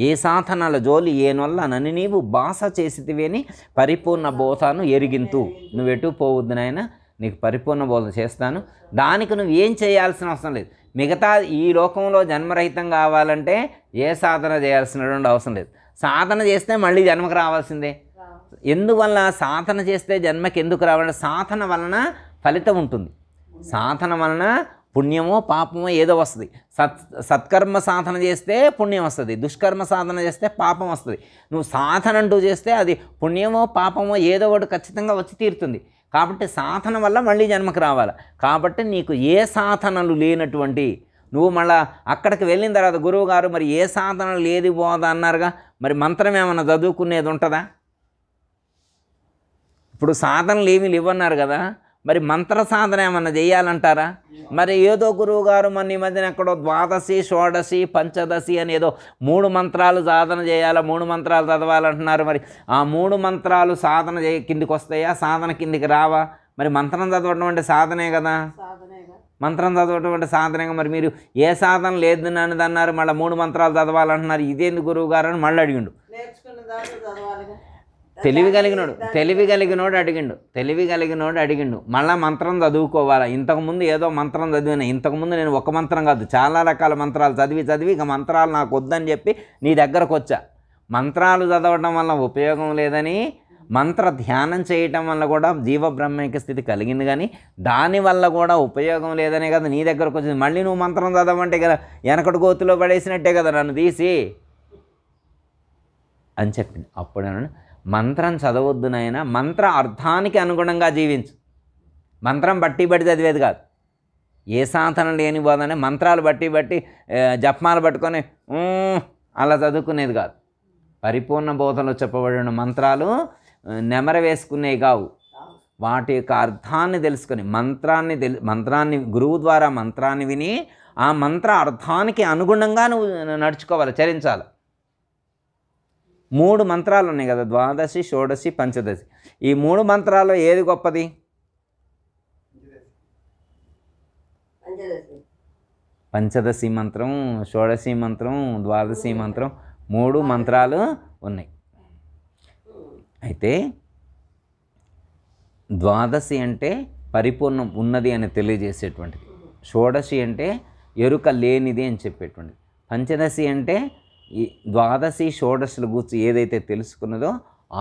ఏ సాధనల జోలి ఏనొల్ల నన్ను నీవు బాస చేసితివేని పరిపూర్ణ బోధను ఎరిగింతు. నువ్వెటు పోవద్దు నాయన, నీకు పరిపూర్ణ బోధ చేస్తాను, దానికి నువ్వు ఏం చేయాల్సిన అవసరం లేదు. మిగతా ఈ లోకంలో జన్మరహితం కావాలంటే ఏ సాధన చేయాల్సినటువంటి అవసరం లేదు. సాధన చేస్తే మళ్ళీ జన్మకు రావాల్సిందే. ఎందువల్ల సాధన చేస్తే జన్మకి ఎందుకు రావాలంటే సాధన వలన ఫలితం ఉంటుంది. సాధన వలన పుణ్యమో పాపమో ఏదో వస్తుంది. సత్కర్మ సాధన చేస్తే పుణ్యం వస్తుంది, దుష్కర్మ సాధన చేస్తే పాపం వస్తుంది. నువ్వు సాధన అంటూ చేస్తే అది పుణ్యమో పాపమో ఏదో ఒకటి ఖచ్చితంగా వచ్చి తీరుతుంది. కాబట్టి సాధన వల్ల మళ్ళీ జన్మకు రావాలి. కాబట్టి నీకు ఏ సాధనలు లేనటువంటి నువ్వు మళ్ళీ అక్కడికి వెళ్ళిన తర్వాత గురువుగారు మరి ఏ సాధనలు లేది పోదా అన్నారుగా, మరి మంత్రం ఏమన్నా చదువుకునేది ఉంటుందా? ఇప్పుడు సాధనలు ఏమీ లేవన్నారు కదా, మరి మంత్ర సాధన ఏమన్నా చేయాలంటారా? మరి ఏదో గురువుగారు మన ఈ మధ్యన ఎక్కడో ద్వాదశి షోడశి పంచదశి అని ఏదో 3 మంత్రాలు సాధన చేయాలా, 3 మంత్రాలు చదవాలంటున్నారు. మరి ఆ 3 మంత్రాలు సాధన కిందికి వస్తాయా, సాధన కిందికి రావా? మరి మంత్రం చదవడం అంటే సాధనే కదా, మంత్రం చదవడం అంటే సాధనేగా. మరి మీరు ఏ సాధన లేదు అని అన్నారు, మళ్ళీ 3 మంత్రాలు చదవాలంటున్నారు, ఇదేంది గురువుగారు అని మళ్ళీ అడిగిండు. తెలివి కలిగినోడు అడిగిండు మళ్ళీ మంత్రం చదువుకోవాలా. ఇంతకుముందు ఏదో మంత్రం చదివినా, ఇంతకుముందు నేను ఒక మంత్రం కాదు చాలా రకాల మంత్రాలు చదివి ఇక మంత్రాలు నాకు వద్దని చెప్పి నీ దగ్గరకు వచ్చా. మంత్రాలు చదవడం వల్ల ఉపయోగం లేదని, మంత్ర ధ్యానం చేయటం వల్ల కూడా జీవబ్రహ్మైక స్థితి కలిగింది, కానీ దానివల్ల కూడా ఉపయోగం లేదనే కదా నీ దగ్గరకు వచ్చింది. మళ్ళీ నువ్వు మంత్రం చదవమంటే కదా వెనకటి గోతులో పడేసినట్టే కదా నన్ను తీసి అని చెప్పింది. అప్పుడు మంత్రం చదవద్దు నాయనా, మంత్ర అర్థానికి అనుగుణంగా జీవించు, మంత్రం బట్టి చదివేది కాదు. ఏ సాధన లేని బోధనే మంత్రాలు బట్టి జపమాలు పట్టుకొని అలా చదువుకునేది కాదు. పరిపూర్ణ బోధనలో చెప్పబడిన మంత్రాలు నెమర వేసుకునేవి కావు. వాటి యొక్క అర్థాన్ని తెలుసుకొని మంత్రాన్ని గురువు ద్వారా మంత్రాన్ని విని ఆ మంత్ర అర్థానికి అనుగుణంగా నువ్వు నడుచుకోవాలి, చరించాలి. 3 మంత్రాలు ఉన్నాయి కదా, ద్వాదశి, షోడశి, పంచదశి. ఈ 3 మంత్రాల్లో ఏది గొప్పది? పంచదశి మంత్రం, షోడశి మంత్రం, ద్వాదశి మంత్రం, 3 మంత్రాలు ఉన్నాయి. అయితే ద్వాదశి అంటే పరిపూర్ణం ఉన్నది అని తెలియజేసేటువంటిది, షోడశి అంటే ఎరుక లేనిది అని చెప్పేటువంటిది, పంచదశి అంటే ఈ ద్వాదశి షోడశుల గురించి ఏదైతే తెలుసుకున్నదో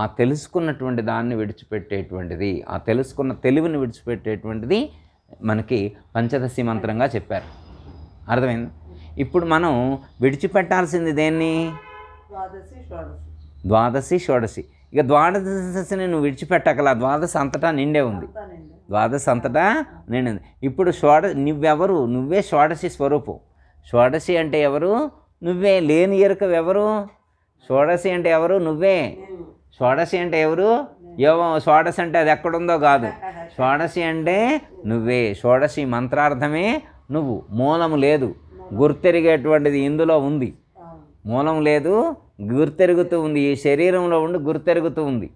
ఆ తెలుసుకున్నటువంటి దాన్ని విడిచిపెట్టేటువంటిది, ఆ తెలుసుకున్న తెలివిని విడిచిపెట్టేటువంటిది మనకి పంచదశి మంత్రంగా చెప్పారు. అర్థమైంది? ఇప్పుడు మనం విడిచిపెట్టాల్సింది దేన్ని? ద్వాదశి షోడశి. ఇక ద్వాదశిని నువ్వు విడిచిపెట్టగల, ద్వాదశి అంతటా నిండే ఉంది, ద్వాదశి అంతటా నిండే ఉంది. ఇప్పుడు నువ్వెవరు? నువ్వే షోడశి స్వరూపం. షోడశి అంటే ఎవరు? నువ్వే. లేని ఎరుక ఎవరు? షోడశి అంటే ఎవరు? నువ్వే. షోడశి అంటే ఎవరు? షోడశి అంటే అది ఎక్కడుందో కాదు, షోడశి అంటే నువ్వే. షోడశి మంత్రార్థమే నువ్వు. మూలము లేదు, గుర్తెరిగేటువంటిది ఇందులో ఉంది. మూలం లేదు, గుర్తెరుగుతూ ఉంది. ఈ శరీరంలో ఉండి గుర్తెరుగుతూ ఉంది.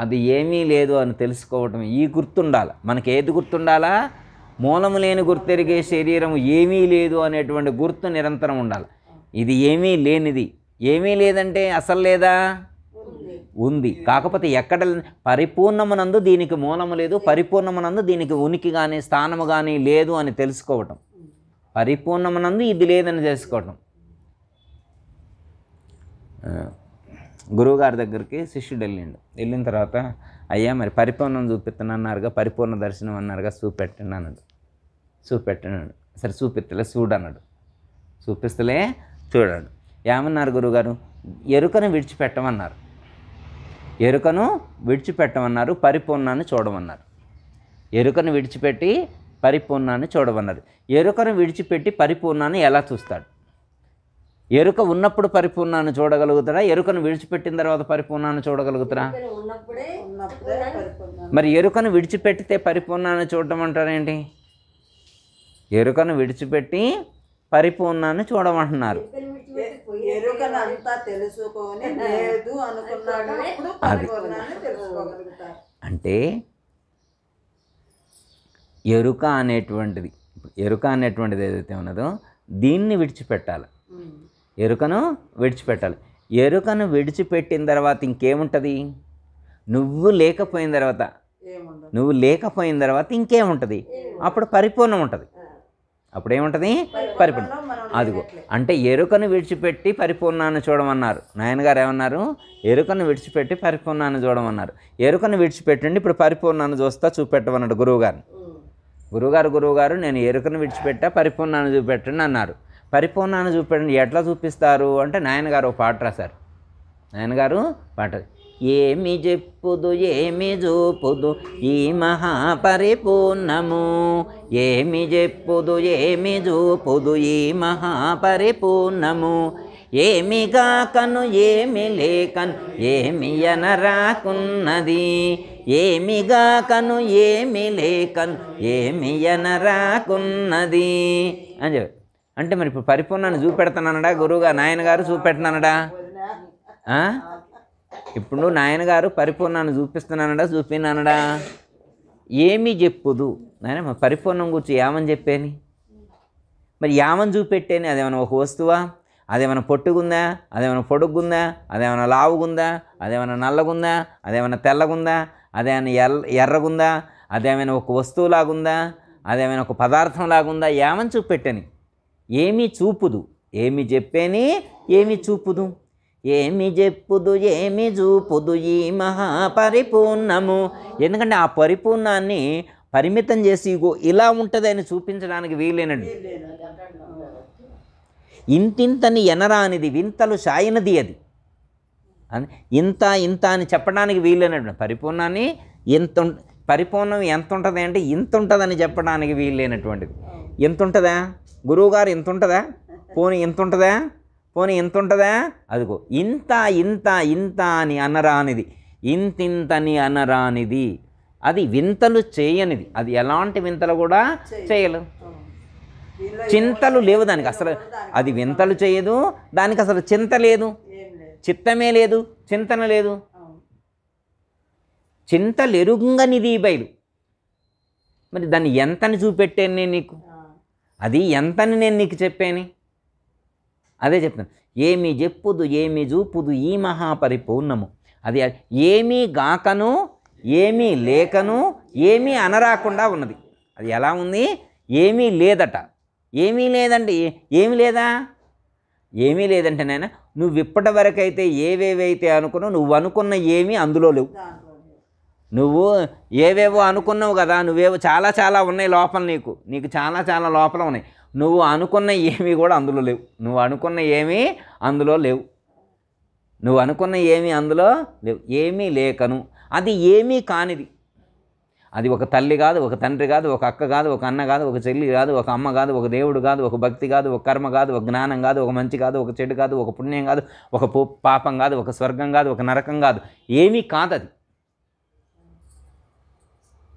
అది ఏమీ లేదు అని తెలుసుకోవటం. ఈ గుర్తుండాలి మనకి. ఏది గుర్తుండాలా? మూలము లేని గుర్తెరిగే శరీరం ఏమీ లేదు అనేటువంటి గుర్తు నిరంతరం ఉండాలి. ఇది ఏమీ లేనిది. ఏమీ లేదంటే అసలు లేదా? ఉంది. కాకపోతే ఎక్కడ పరిపూర్ణమునందు దీనికి మూలము లేదు, పరిపూర్ణమునందు దీనికి ఉనికి కానీ స్థానము కానీ లేదు అని తెలుసుకోవటం. పరిపూర్ణమునందు ఇది లేదని తెలుసుకోవటం. గురువుగారి దగ్గరికి శిష్యుడు వెళ్ళిన తర్వాత, అయ్యా మరి పరిపూర్ణం చూపిస్తున్నారుగా, పరిపూర్ణ దర్శనం అన్నారుగా, చూపెట్టండి అన్నాడు. చూపెట్టన్నాడు. సరే చూపిస్తలే చూడన్నాడు. చూపిస్తలే చూడాడు. ఏమన్నారు గురువుగారు? ఎరుకను విడిచిపెట్టమన్నారు. ఎరుకను విడిచిపెట్టమన్నారు, పరిపూర్ణాన్ని చూడమన్నారు. ఎరుకను విడిచిపెట్టి పరిపూర్ణాన్ని చూడమన్నారు. ఎరుకను విడిచిపెట్టి పరిపూర్ణాన్ని ఎలా చూస్తాడు? ఎరుక ఉన్నప్పుడు పరిపూర్ణాన్ని చూడగలుగుతాడా? ఎరుకను విడిచిపెట్టిన తర్వాత పరిపూర్ణాన్ని చూడగలుగుతారా? మరి ఎరుకను విడిచిపెట్టితే పరిపూర్ణాన్ని చూడటం అంటారేంటి? ఎరుకను విడిచిపెట్టి పరిపూర్ణాన్ని చూడమంటున్నారు. అది అంటే ఎరుక అనేటువంటిది ఏదైతే ఉన్నదో దీన్ని విడిచిపెట్టాలి. ఎరుకను విడిచిపెట్టాలి. ఎరుకను విడిచిపెట్టిన తర్వాత ఇంకేముంటుంది? నువ్వు లేకపోయిన తర్వాత ఇంకేముంటుంది? అప్పుడు పరిపూర్ణం ఉంటుంది. అప్పుడేముంటుంది? పరిపూర్ణం. అదిగో అంటే ఎరుకను విడిచిపెట్టి పరిపూర్ణాన్ని చూడమన్నారు. నాయనగారు ఏమన్నారు? ఎరుకను విడిచిపెట్టి పరిపూర్ణాన్ని చూడమన్నారు. ఎరుకను విడిచిపెట్టండి, ఇప్పుడు పరిపూర్ణాన్ని చూపెట్టమన్నాడు గురువుగారు నేను ఎరుకను విడిచిపెట్టా, పరిపూర్ణాన్ని చూపెట్టండి అన్నారు. పరిపూర్ణాన్ని చూపెట్టండి ఎట్లా చూపిస్తారు అంటే నాయనగారు ఒక పాట రాశారు. ఏమి చెప్పుదు ఏమి చూపుదు ఈ మహాపరిపూర్ణము, ఏమి చెప్పుదు ఏమి చూపుదు ఈ మహాపరిపూర్ణము, ఏమిగా కను ఏమి లేకను ఏమి అనరాకున్నది, ఏమిగా కను ఏమి లేకను ఏమి అనరాకున్నది అని చెప్పి. అంటే మరి ఇప్పుడు పరిపూర్ణాన్ని చూపెడతానడా నాయనగారు చూపెట్టనడా? ఇప్పుడు నాయనగారు పరిపూర్ణాన్ని చూపినానడా? ఏమి చెప్పుదు నాయన పరిపూర్ణం గురించి ఏమని చెప్పేని? మరి ఏమని చూపెట్టేని? అదేమైనా ఒక వస్తువా? అదేమైనా పొట్టుగుందా? అదేమైనా పొడుగుందా? అదేమైనా లావుగుందా? అదేమైనా నల్లగుందా? అదేమైనా తెల్లగుందా? అదేమైనా ఎర్రగుందా? అదేమైనా ఒక వస్తువులాగుందా? అదేమైనా ఒక పదార్థం లాగుందా? ఏమని చూపెట్టని? ఏమి చూపుదు, ఏమి చెప్పేని, ఏమి చూపుదు, ఏమి చెప్పుదు ఏమి చూపుదు ఈ మహాపరిపూర్ణము. ఎందుకంటే ఆ పరిపూర్ణాన్ని పరిమితం చేసి ఇలా ఉంటుందని చూపించడానికి వీలైనది. ఇంతింతని ఎనరానిది, వింతలు సాయనది. అది ఇంత అని చెప్పడానికి వీలైనటువంటి పరిపూర్ణాన్ని పరిపూర్ణం ఎంత ఉంటుంది అంటే ఇంత ఉంటుందని చెప్పడానికి వీలైనటువంటిది. ఎంత ఉంటుందా? గురువుగారు ఎంత ఉంటుందా? పోనీ ఎంత ఉంటుందా? అదిగో ఇంత అని అనరానిది, ఇంతింతని అనరానిది. అది వింతలు చేయనిది. అది ఎలాంటి వింతలు కూడా చేయలేదు. చింతలు లేవు దానికి అసలు. అది వింతలు చేయదు, దానికి అసలు చింత లేదు. చిత్తమే లేదు, చింతన లేదు. అవును. చింతలెరుగనిది ఈ బయలు. మరి దాన్ని ఎంతని చూపెట్టాను నేను నీకు? అది ఎంతని నేను నీకు చెప్పాను? అదే చెప్తాను. ఏమి చెప్పుదు ఏమి చూపుదు ఈ మహాపరిపూర్ణము. అది ఏమీ గాకను ఏమీ లేకను ఏమీ అనరాకుండా ఉన్నది. అది ఎలా ఉంది? ఏమీ లేదట. ఏమీ లేదండి. ఏమీ లేదా? ఏమీ లేదంటే నాయన నువ్వు ఇప్పటి వరకైతే ఏవేవైతే అనుకున్నావు, నువ్వు అనుకున్న ఏమీ అందులో లేవు. నువ్వు ఏవేవో అనుకున్నావు కదా, నువ్వేవో చాలా చాలా ఉన్నాయి లోపల, నీకు చాలా చాలా లోపల ఉన్నాయి. నువ్వు అనుకున్న ఏమీ కూడా అందులో లేవు. నువ్వు అనుకున్న ఏమీ అందులో లేవు. నువ్వు అనుకున్న ఏమీ అందులో లేవు. ఏమీ లేకను. అది ఏమీ కానిది. అది ఒక తల్లి కాదు, ఒక తండ్రి కాదు, ఒక అక్క కాదు, ఒక అన్న కాదు, ఒక చెల్లి కాదు, ఒక అమ్మ కాదు, ఒక దేవుడు కాదు, ఒక భక్తి కాదు, ఒక కర్మ కాదు, ఒక జ్ఞానం కాదు, ఒక మంచి కాదు, ఒక చెడు కాదు, ఒక పుణ్యం కాదు, ఒక పాపం కాదు, ఒక స్వర్గం కాదు, ఒక నరకం కాదు. ఏమీ కాదు అది.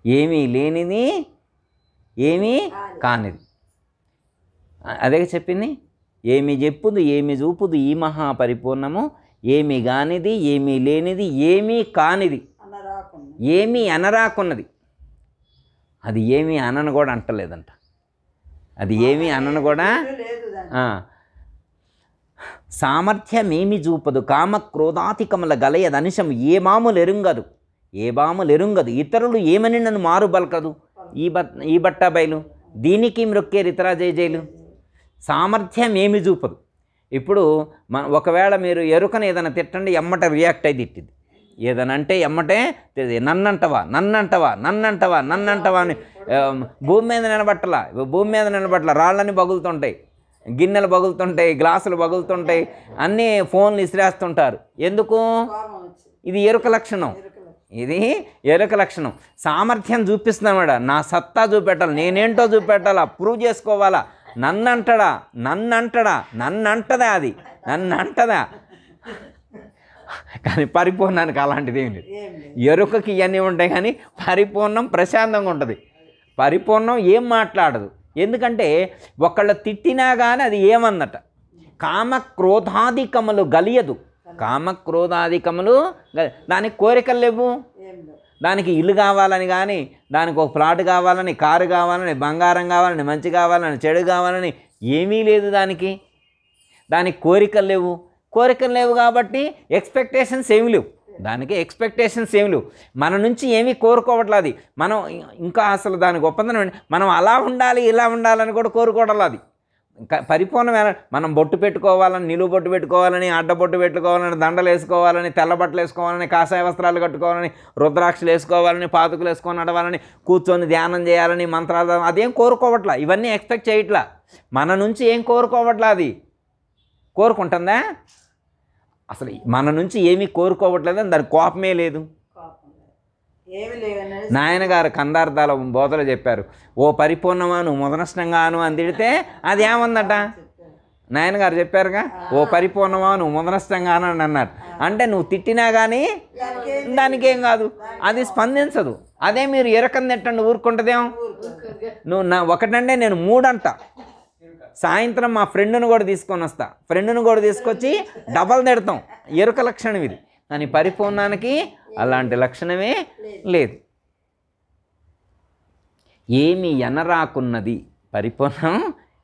ఏమీ లేనిది, ఏమీ కానిది. అదే చెప్పింది. ఏమి చెప్పుదు ఏమి చూపుదు ఈ మహాపరిపూర్ణము. ఏమి కానిది, ఏమీ లేనిది, ఏమీ కానిది, ఏమీ అనరాకున్నది. అది ఏమీ అనను కూడా అంటలేదంట. అది ఏమీ అనను కూడా. సామర్థ్యమేమి చూపదు కామ క్రోధాతికముల గలయదనిశం ఏ మామూలు ఎరుంగదు, ఏ బాములు ఎరుంగదు. ఇతరులు ఏమని నన్ను మారు బలకదు ఈ బట్ట బయలు. దీనికి మ్రొక్కేరు ఇతరా జయజయలు. సామర్థ్యం ఏమి చూపదు. ఇప్పుడు ఒకవేళ మీరు ఎరుకని ఏదైనా తిట్టండి, ఎమ్మట రియాక్ట్ అయి తిట్టింది. ఏదైనా అంటే ఎమ్మటే నన్నంటవా నన్నంటవా నన్నంటవా నన్నంటవా అని భూమి మీద నిలబట్టలా. రాళ్ళని పగులుతుంటాయి, గిన్నెలు పగులుతుంటాయి, గ్లాసులు పగులుతుంటాయి, అన్నీ ఫోన్లు ఇసిరేస్తుంటారు. ఎందుకు? ఇది ఎరుక లక్షణం. ఇది ఎరుక లక్షణం. సామర్థ్యం చూపిస్తున్నాడు. నా సత్తా చూపెట్టాలి, నేనేంటో చూపెట్టాలా, ప్రూవ్ చేసుకోవాలా. నన్నంటదా, అది నన్నంటదా. కానీ పరిపూర్ణానికి అలాంటిది ఏం లేదు. ఎరుకకి ఇవన్నీ ఉంటాయి, కానీ పరిపూర్ణం ప్రశాంతంగా ఉంటుంది. పరిపూర్ణం ఏం మాట్లాడదు. ఎందుకంటే ఒకళ్ళు తిట్టినా కానీ అది ఏమన్నట. కామక్రోధాధికములు గలియదు. కామక్రోధాధికములు దానికి కోరికలు లేవు. దానికి ఇల్లు కావాలని కానీ, దానికి ఒక ప్లాట్ కావాలని, కారు కావాలని, బంగారం కావాలని, మంచి కావాలని, చెడు కావాలని ఏమీ లేదు. దానికి కోరికలు లేవు. కోరికలు లేవు కాబట్టి ఎక్స్పెక్టేషన్స్ ఏమి లేవు. దానికి ఎక్స్పెక్టేషన్స్ ఏమి లేవు. మన నుంచి ఏమీ కోరుకోవట్లేదు. మనం ఇంకా అసలు దాని గొప్పదనం మనం అలా ఉండాలి ఇలా ఉండాలని కూడా కోరుకోవట్లేదు. అది పరిపూర్ణమైన మనం బొట్టు పెట్టుకోవాలని, నిలువు బొట్టు పెట్టుకోవాలని, అడ్డబొట్టు పెట్టుకోవాలని, దండలు వేసుకోవాలని, తెల్ల బట్టలు వేసుకోవాలని, కాషాయ వస్త్రాలు కట్టుకోవాలని, రుద్రాక్షలు వేసుకోవాలని, పాతుకులు వేసుకొని నడవాలని, కూర్చొని ధ్యానం చేయాలని, మంత్రాలు, అదేం కోరుకోవట్లా. ఇవన్నీ ఎక్స్పెక్ట్ చేయట్లా. మన నుంచి ఏం కోరుకోవట్లా. అది కోరుకుంటుందా? అసలు మన నుంచి ఏమీ కోరుకోవట్లేదని దాని కోపమే లేదు. నాయనగారు కందార్థాల బోధలు చెప్పారు. ఓ పరిపూర్ణమాను ముదనష్టంగాను అని తిడితే అది ఏమందట? నాయనగారు చెప్పారుగా, ఓ పరిపూర్ణమాను ముదనష్టంగాను అని అన్నారు. అంటే నువ్వు తిట్టినా కానీ దానికేం కాదు, అది స్పందించదు. అదే మీరు ఎరకని తిట్టండి ఊరుకుంటుందేమో. నువ్వు ఒకటంటే నేను 3 అంట. సాయంత్రం మా ఫ్రెండ్ను కూడా తీసుకొని వస్తా, ఫ్రెండ్ను కూడా తీసుకొచ్చి డబల్ తిడతాం. ఎరుక లక్షణం ఇది. కానీ పరిపూర్ణానికి అలాంటి లక్షణమే లేదు. ఏమీ అనరాకున్నది. పరిపూర్ణం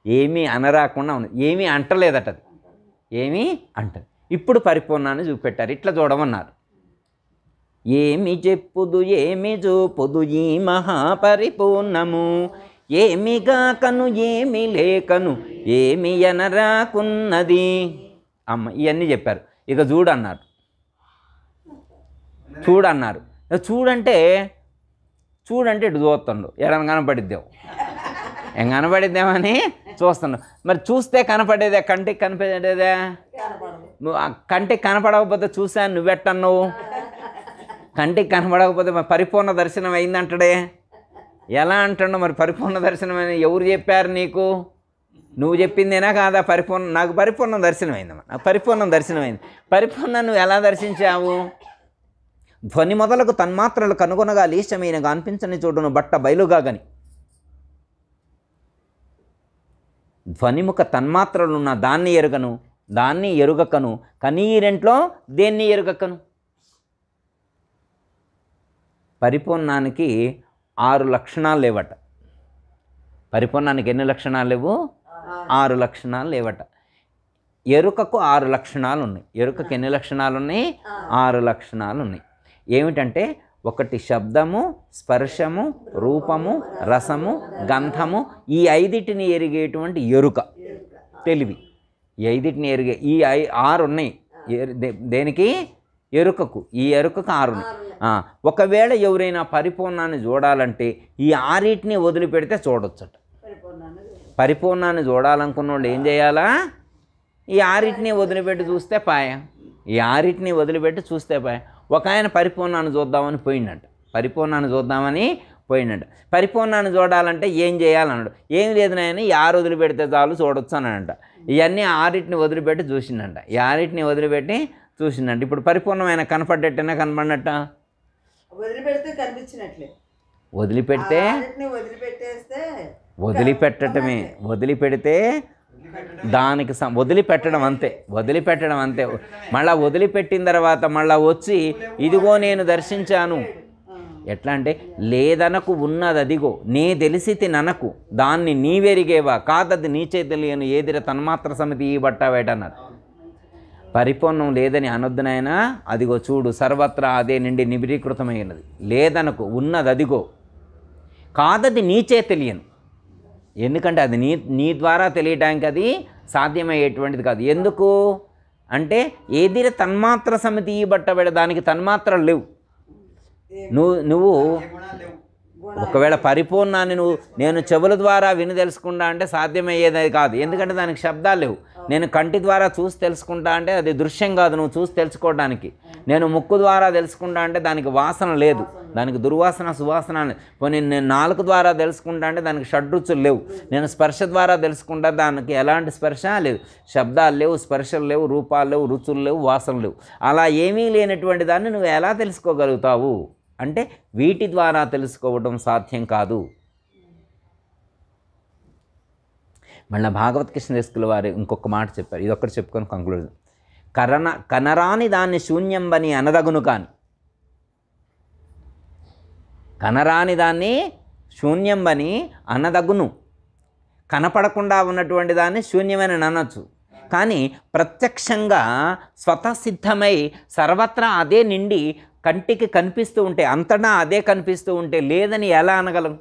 ఏమీ అనరాకుండా ఉన్నది. ఏమీ అంటలేదట. అది ఏమీ అంటది. ఇప్పుడు పరిపూర్ణాన్ని చూపెట్టారు. ఇట్లా చూడమన్నారు. ఏమి చెప్పుదు ఏమి చూపుదు ఈ మహాపరిపూర్ణము. ఏమి గాకను ఏమి లేకను ఏమి అనరాకున్నది. అమ్మ ఇవన్నీ చెప్పారు. ఇక చూడన్నారు. చూడంటే ఇటు చూస్తుండు. ఎడన కనపడిద్దాం, ఏం కనపడిద్దామని చూస్తున్నావు. మరి చూస్తే కనపడేదే, కంటికి కనపడేదే. నువ్వు కంటికి కనపడకపోతే చూశాను నువ్వెట్టన్నావు. కంటికి కనపడకపోతే మరి పరిపూర్ణ దర్శనం అయిందంటాడే. ఎలా అంటాడు? మరి పరిపూర్ణ దర్శనం అని ఎవరు చెప్పారు నీకు? నువ్వు చెప్పిందేనా కాదా? నాకు పరిపూర్ణ దర్శనం అయిందమ్మా. నాకు పరిపూర్ణం దర్శనమైంది. పరిపూర్ణ నువ్వు ఎలా దర్శించావు? ధ్వని మొదలకు తన్మాత్రలు కనుగొనగా లీష్టమైనగా అనిపించని చోటును బట్ట బయలుగాగని. ధ్వనిముఖ తన్మాత్రలున్న దాన్ని ఎరుగను, దాన్ని ఎరుగకను. కనీరెంట్లో దేన్ని ఎరుగకను. పరిపూర్ణానికి 6 లక్షణాలు లేవట. పరిపూర్ణానికి ఎన్ని లక్షణాలు లేవు? 6 లక్షణాలు లేవట. ఎరుకకు 6 లక్షణాలు ఉన్నాయి. ఎరుకకు ఎన్ని లక్షణాలు ఉన్నాయి? 6 లక్షణాలు ఉన్నాయి. ఏమిటంటే, ఒకటి శబ్దము, స్పర్శము, రూపము, రసము, గంధము. ఈ 5టిని ఎరిగేటువంటి ఎరుక, తెలివి. ఈ 5టిని ఎరిగే ఈ 6 ఉన్నాయి. దేనికి? ఎరుకకు. ఈ ఎరుకకు 6 ఉన్నాయి. ఒకవేళ ఎవరైనా పరిపూర్ణాన్ని చూడాలంటే ఈ 6టిని వదిలిపెడితే చూడొచ్చట. పరిపూర్ణాన్ని చూడాలనుకున్న వాళ్ళు ఏం చేయాలా? ఈ 6టిని వదిలిపెట్టి చూస్తే పాయ. ఈ 6టిని వదిలిపెట్టి చూస్తే పాయ. ఒక ఆయన పరిపూర్ణాన్ని చూద్దామని పోయిండట. పరిపూర్ణాన్ని చూద్దామని పోయిండట. పరిపూర్ణాన్ని చూడాలంటే ఏం చేయాలన్నాడు. ఏం లేదు నాయన, ఈ 6 వదిలిపెడితే చాలు చూడొచ్చు అనంట. ఇవన్నీ 6టిని వదిలిపెట్టి చూసిండంట. ఈ 6టిని వదిలిపెట్టి చూసిండంట. ఇప్పుడు పరిపూర్ణమైన కనపడ్డట్టేనా కనపడినట్ట? వదిలిపెడితే కనిపించినట్లే. వదిలిపెడితే వదిలిపెట్టేస్తే వదిలిపెట్టడమే. వదిలిపెడితే దానికి వదిలిపెట్టడం అంతే. వదిలిపెట్టడం అంతే. మళ్ళీ వదిలిపెట్టిన తర్వాత మళ్ళీ వచ్చి ఇదిగో నేను దర్శించాను. ఎట్లా అంటే, లేదనకు ఉన్నది అదిగో నే తెలిసితి ననకు దాన్ని నీవెరిగేవా కాదది నీచే తెలియను ఏదిర తన్మాత్ర సమితి ఈ బట్ట వేటన్నారు. పరిపూర్ణం లేదని అనొద్దునైనా, అదిగో చూడు సర్వత్రా అదే నిండి నిబిడీకృతమైనది. లేదనకు ఉన్నది అదిగో కాదది నీచే తెలియను. ఎందుకంటే అది నీ ద్వారా తెలియటానికి అది సాధ్యమయ్యేటువంటిది కాదు. ఎందుకు అంటే, ఏదిర తన్మాత్ర సమితి ఈ బట్ట వేడ, దానికి తన్మాత్రలు లేవు. నువ్వు ఒకవేళ పరిపూర్ణాన్ని నేను చెవుల ద్వారా విని తెలుసుకుంటా అంటే సాధ్యమయ్యేది కాదు. ఎందుకంటే దానికి శబ్దాలు లేవు. నేను కంటి ద్వారా చూసి తెలుసుకుంటా అంటే అది దృశ్యం కాదు నువ్వు చూసి తెలుసుకోవడానికి. నేను ముక్కు ద్వారా తెలుసుకుంటా అంటే దానికి వాసన లేదు, దానికి దుర్వాసన సువాసన. పోనీ నేను నాలుక ద్వారా తెలుసుకుంటా అంటే దానికి షడ్రుచులు లేవు. నేను స్పర్శ ద్వారా తెలుసుకుంటా, దానికి ఎలాంటి స్పర్శ లేదు, శబ్దాలు లేవు, స్పర్శలు లేవు, రూపాలు లేవు, రుచులు లేవు, వాసనలు లేవు. అలా ఏమీ లేనటువంటి దాన్ని నువ్వు ఎలా తెలుసుకోగలుగుతావు అంటే వీటి ద్వారా తెలుసుకోవడం సాధ్యం కాదు. మళ్ళీ భాగవత కృష్ణదేశకుల వారు ఇంకొక మాట చెప్పారు. ఇది ఒక్కటి చెప్పుకొని కంక్లూడ్. కనరాని దాన్ని శూన్యంబని అనదగును కాని, కనరాని దాన్ని శూన్యంబని అనదగును. కనపడకుండా ఉన్నటువంటి దాన్ని శూన్యమని అనొచ్చు. కానీ ప్రత్యక్షంగా స్వతసిద్ధమై సర్వత్రా అదే నిండి కంటికి కనిపిస్తూ ఉంటే, అంతటా అదే కనిపిస్తూ ఉంటే లేదని ఎలా అనగలం?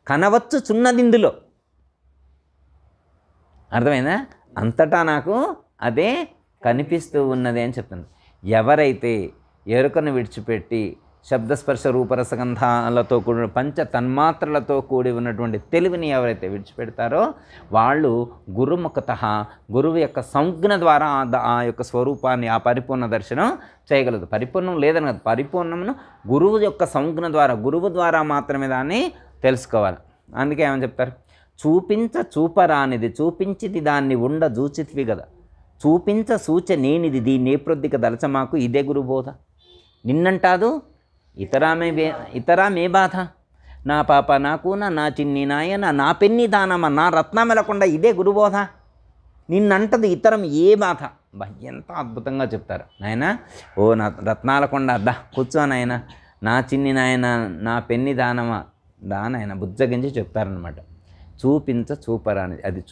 కనవచ్చు చున్నదిందులో. అర్థమైందా? అంతటా నాకు అదే కనిపిస్తూ ఉన్నది అని చెప్తుంది. ఎవరైతే ఎరుకను విడిచిపెట్టి శబ్దస్పర్శ రూపరసగంధాలతో కూడిన పంచ తన్మాత్రలతో కూడి ఉన్నటువంటి తెలివిని ఎవరైతే విడిచిపెడతారో వాళ్ళు గురుముఖత, గురువు యొక్క సంజ్ఞ ద్వారా ఆ యొక్క స్వరూపాన్ని, ఆ పరిపూర్ణ దర్శనం చేయగలదు. పరిపూర్ణం లేదని కాదు, పరిపూర్ణమును గురువు యొక్క సంజ్ఞ ద్వారా, గురువు ద్వారా మాత్రమే దాన్ని తెలుసుకోవాలి. అందుకే ఏమని చెప్తారు? చూపరానిది చూపించిది దాన్ని ఉండ జూచితివి కదా, చూపించ సూచ నేనిది దీన్ని ప్రొద్దిక దలచమాకు ఇదే గురుబోధ. నిన్నంటాదు ఇతరా మే బాధ, నా పాప నాకు నా చిన్ని నాయన నా పెన్ని దానమ్మ నా రత్నమెలకొండ ఇదే గురుబోధ. నిన్నంటది ఇతరం ఏ బాధ. ఎంత అద్భుతంగా చెప్తారు నాయన. ఓ నా రత్నాలకొండ అద్దా కూర్చో నాయన, నా చిన్ని నాయన నా పెన్ని దానమ్మ దానాయన బుజ్జగించి చెప్తారనమాట. చూపరానిది అది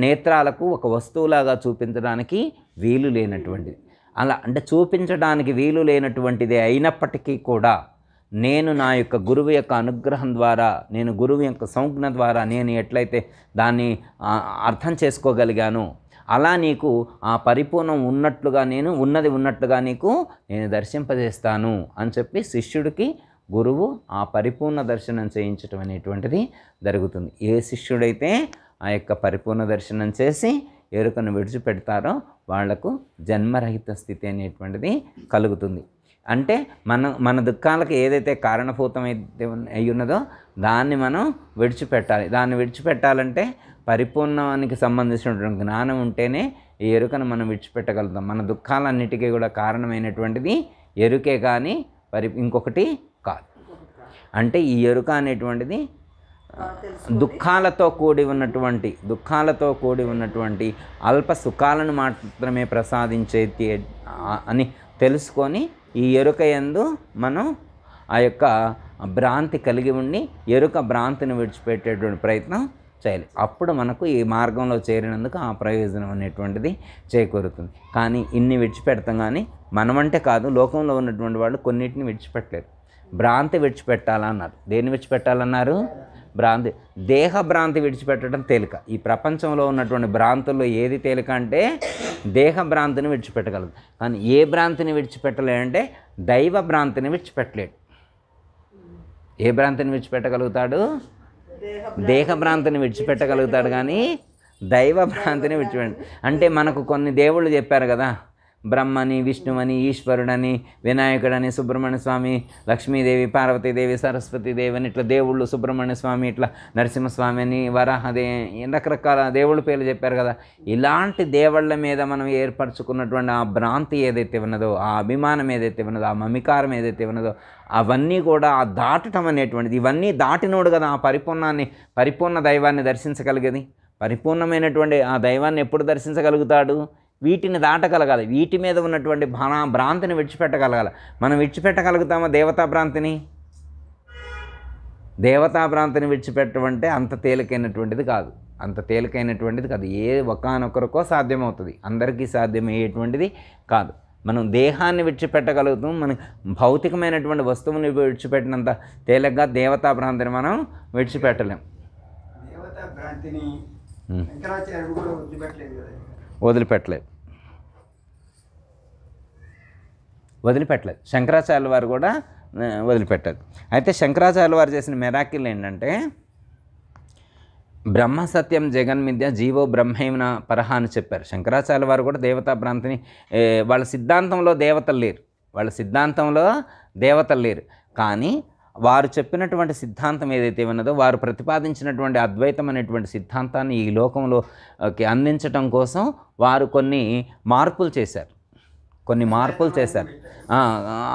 నేత్రాలకు ఒక వస్తువులాగా చూపించడానికి వీలు లేనటువంటిది. అలా అంటే చూపించడానికి వీలు లేనటువంటిదే అయినప్పటికీ కూడా నేను నా యొక్క గురువు యొక్క అనుగ్రహం ద్వారా, నేను గురువు యొక్క సంజ్ఞ ద్వారా నేను ఎట్లయితే దాన్ని అర్థం చేసుకోగలిగానో అలా నీకు ఆ పరిపూర్ణం ఉన్నట్లుగా, నేను ఉన్నది ఉన్నట్లుగా నీకు నేను దర్శింపజేస్తాను అని చెప్పి శిష్యుడికి గురువు ఆ పరిపూర్ణ దర్శనం చేయించటం అనేటువంటిది జరుగుతుంది. ఏ శిష్యుడైతే ఆ యొక్క పరిపూర్ణ దర్శనం చేసి ఎరుకను విడిచిపెడతారో వాళ్లకు జన్మరహిత స్థితి అనేటువంటిది కలుగుతుంది. అంటే మన దుఃఖాలకు ఏదైతే కారణభూతమైతే అయి ఉన్నదో దాన్ని మనం విడిచిపెట్టాలి. దాన్ని విడిచిపెట్టాలంటే పరిపూర్ణానికి సంబంధించినటువంటి జ్ఞానం ఉంటేనే ఈ ఎరుకను మనం విడిచిపెట్టగలుగుతాం. మన దుఃఖాలన్నిటికీ కూడా కారణమైనటువంటిది ఎరుకే కానీ ఇంకొకటి కాదు. అంటే ఈ ఎరుక అనేటువంటిది దుఃఖాలతో కూడి ఉన్నటువంటి అల్ప సుఖాలను మాత్రమే ప్రసాదించేది అని తెలుసుకొని ఈ ఎరుక యందు మనం ఆ యొక్క భ్రాంతి కలిగి ఉండి ఎరుక భ్రాంతిని విడిచిపెట్టేటువంటి ప్రయత్నం చేయాలి. అప్పుడు మనకు ఈ మార్గంలో చేరినందుకు ఆ ప్రయోజనం అనేటువంటిది చేకూరుతుంది. కానీ ఇన్ని విడిచిపెడతాం, కానీ మనమంటే కాదు, లోకంలో ఉన్నటువంటి వాళ్ళు కొన్నిటిని విడిచిపెట్టలేరు. భ్రాంతి విడిచిపెట్టాలన్నారు. దేన్ని విడిచిపెట్టాలన్నారు? భ్రాంతి. దేహ భ్రాంతి విడిచిపెట్టడం తేలిక. ఈ ప్రపంచంలో ఉన్నటువంటి భ్రాంతుల్లో ఏది తేలిక అంటే దేహ భ్రాంతిని విడిచిపెట్టగలదు. కానీ ఏ భ్రాంతిని విడిచిపెట్టలేడంటే దైవ భ్రాంతిని విడిచిపెట్టలేడు. ఏ భ్రాంతిని విడిచిపెట్టగలుగుతాడు? దేహ భ్రాంతిని విడిచిపెట్టగలుగుతాడు, కానీ దైవ భ్రాంతిని విడిచిపెట్ట. అంటే మనకు కొన్ని దేవుళ్ళు చెప్పారు కదా, బ్రహ్మని, విష్ణువని, ఈశ్వరుడని, వినాయకుడని, సుబ్రహ్మణ్య స్వామి, లక్ష్మీదేవి, పార్వతీదేవి, సరస్వతీదేవి అని ఇట్లా దేవుళ్ళు, సుబ్రహ్మణ్య స్వామి, ఇట్లా నరసింహస్వామి అని, వరాహదే, రకరకాల దేవుళ్ళ పేర్లు చెప్పారు కదా. ఇలాంటి దేవుళ్ళ మీద మనం ఏర్పరచుకున్నటువంటి ఆ భ్రాంతి ఏదైతే ఉన్నదో, ఆ అభిమానం ఏదైతే ఉన్నదో, ఆ మమికారం ఏదైతే ఉన్నదో, అవన్నీ కూడా ఆ దాటటం అనేటువంటిది, ఇవన్నీ దాటినోడు కదా ఆ పరిపూర్ణ దైవాన్ని దర్శించగలిగేది. పరిపూర్ణమైనటువంటి ఆ దైవాన్ని ఎప్పుడు దర్శించగలుగుతాడు? వీటిని దాటగలగాలి. వీటి మీద ఉన్నటువంటి భ్రాంతిని విడిచిపెట్టగలగాలి. మనం విడిచిపెట్టగలుగుతామా దేవతా భ్రాంతిని? దేవతా భ్రాంతిని విడిచిపెట్టమంటే అంత తేలికైనటువంటిది కాదు. ఏ ఒకానొకరికో సాధ్యమవుతుంది, అందరికీ సాధ్యమయ్యేటువంటిది కాదు. మనం దేహాన్ని విడిచిపెట్టగలుగుతాం, మనం భౌతికమైనటువంటి వస్తువుని విడిచిపెట్టినంత తేలిగ్గా దేవతా భ్రాంతిని మనం విడిచిపెట్టలేం. దేవతా భ్రాంతిని శంకరాచార్యుడు కూడా వదిలిపెట్టలేదు. శంకరాచార్యుల వారు కూడా వదిలిపెట్టారు. అయితే శంకరాచార్యుల వారు చేసిన మెరాకిల్ ఏంటంటే, బ్రహ్మ సత్యం జగన్మిథ్య జీవో బ్రహ్మైన పరహ అని చెప్పారు. శంకరాచార్యుల వారు కూడా దేవతా భ్రాంతిని, వాళ్ళ సిద్ధాంతంలో దేవతలు లేరు, కానీ వారు చెప్పినటువంటి సిద్ధాంతం ఏదైతే ఉన్నదో, వారు ప్రతిపాదించినటువంటి అద్వైతం అనేటువంటి సిద్ధాంతాన్ని ఈ లోకంలోకి అందించటం కోసం వారు కొన్ని మార్పులు చేశారు.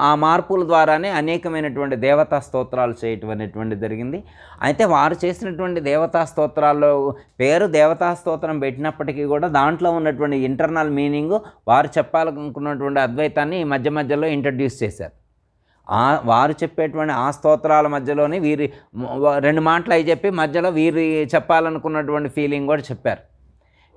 ఆ మార్పుల ద్వారానే అనేకమైనటువంటి దేవతా స్తోత్రాలు చేయటం అనేటువంటి జరిగింది. అయితే వారు చేసినటువంటి దేవతా స్తోత్రాల్లో పేరు దేవతా స్తోత్రం పెట్టినప్పటికీ కూడా దాంట్లో ఉన్నటువంటి ఇంటర్నల్ మీనింగ్, వారు చెప్పాలనుకున్నటువంటి అద్వైతాన్ని మధ్య మధ్యలో ఇంట్రడ్యూస్ చేశారు. వారు చెప్పేటువంటి ఆ స్తోత్రాల మధ్యలోనే వీరి రెండు మాటలు అవి చెప్పి మధ్యలో వీరి చెప్పాలనుకున్నటువంటి ఫీలింగ్ కూడా చెప్పారు.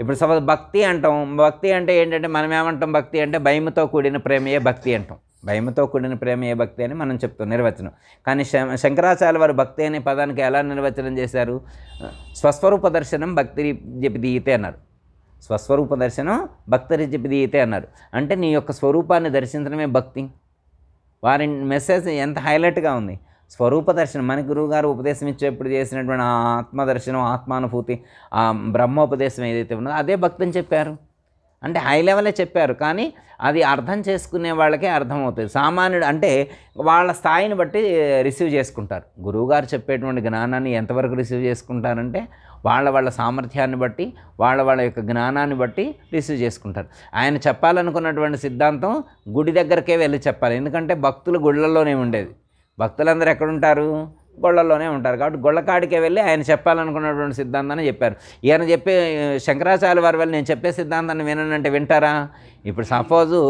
ఇప్పుడు సపోజ్ భక్తి అంటాం. భక్తి అంటే ఏంటంటే మనం ఏమంటాం? భక్తి అంటే భయముతో కూడిన ప్రేమయే భక్తి అంటాం. భయముతో కూడిన ప్రేమయే భక్తి అని మనం చెప్తాం నిర్వచనం. కానీ శంకరాచార్య వారు భక్తి అనే పదానికి ఎలా నిర్వచనం చేశారు? స్వస్వరూప దర్శనం భక్తిరిజ్యపిదీయతే అన్నారు. స్వస్వరూప దర్శనం భక్తిరిజ్యపిదీయతే అన్నారు. అంటే నీ యొక్క స్వరూపాన్ని దర్శించడమే భక్తి. వారి మెసేజ్ ఎంత హైలైట్గా ఉంది. స్వరూప దర్శనం మన గురువుగారు ఉపదేశం ఇచ్చేప్పుడు చేసినటువంటి ఆ ఆత్మదర్శనం, ఆత్మానుభూతి, ఆ బ్రహ్మోపదేశం ఏదైతే ఉన్నదో అదే భక్తి అని చెప్పారు. అంటే హై లెవెలే చెప్పారు, కానీ అది అర్థం చేసుకునే వాళ్ళకే అర్థమవుతుంది. సామాన్యుడు అంటే వాళ్ళ స్థాయిని బట్టి రిసీవ్ చేసుకుంటారు. గురువుగారు చెప్పేటువంటి జ్ఞానాన్ని ఎంతవరకు రిసీవ్ చేసుకుంటారంటే వాళ్ళ సామర్థ్యాన్ని బట్టి, వాళ్ళ యొక్క జ్ఞానాన్ని బట్టి రిసీవ్ చేసుకుంటారు. ఆయన చెప్పాలనుకున్నటువంటి సిద్ధాంతం గుడి దగ్గరకే వెళ్ళి చెప్పాలి. ఎందుకంటే భక్తులు గుళ్ళల్లోనే ఉండేది. భక్తులందరూ ఎక్కడుంటారు? గొళ్ళల్లోనే ఉంటారు. కాబట్టి గొళ్ళకాడికే వెళ్ళి ఆయన చెప్పాలనుకున్నటువంటి సిద్ధాంతాన్ని చెప్పారు. ఈయన చెప్పే శంకరాచార్య వారి వల్ల నేను చెప్పే సిద్ధాంతాన్ని వినంటే వింటారా? ఇప్పుడు సపోజు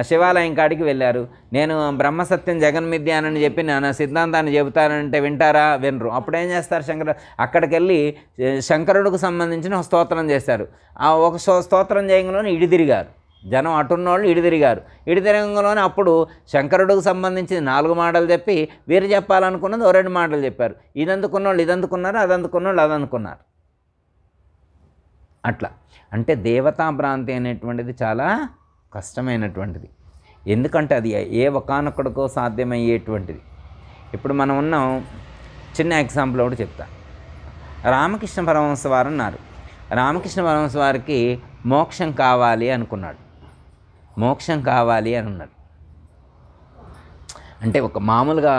శివాలయం కాడికి వెళ్ళారు, నేను బ్రహ్మసత్యం జగన్మిథ్య అని చెప్పి నేను సిద్ధాంతాన్ని చెబుతానంటే వింటారా? వినరు. అప్పుడు ఏం చేస్తారు? అక్కడికి వెళ్ళి శంకరుడికి సంబంధించిన స్తోత్రం చేశారు. ఆ ఒక స్తోత్రం చేయడంలోనే ఇడిదిరిగారు జనం. అటున్నోళ్ళు ఇడిదిరంగంలోనే అప్పుడు శంకరుడికి సంబంధించి 4 మాటలు చెప్పి వీరు చెప్పాలనుకున్నది 2 మాటలు చెప్పారు. ఇది అందుకున్నోళ్ళు ఇది అందుకున్నారు, అది అందుకున్నోళ్ళు అది అందుకున్నారు. అట్లా అంటే దేవతా భ్రాంతి అనేటువంటిది చాలా కష్టమైనటువంటిది. ఎందుకంటే అది ఏ ఒకానొక్కడికో సాధ్యమయ్యేటువంటిది. ఇప్పుడు మనం ఉన్నాం, చిన్న ఎగ్జాంపుల్ ఒకటి చెప్తా. రామకృష్ణ పరమహంస వారు ఉన్నారు. రామకృష్ణ పరమహంస వారికి మోక్షం కావాలి అనుకున్నాడు. మోక్షం కావాలి అని ఉన్నాడు. అంటే ఒక మామూలుగా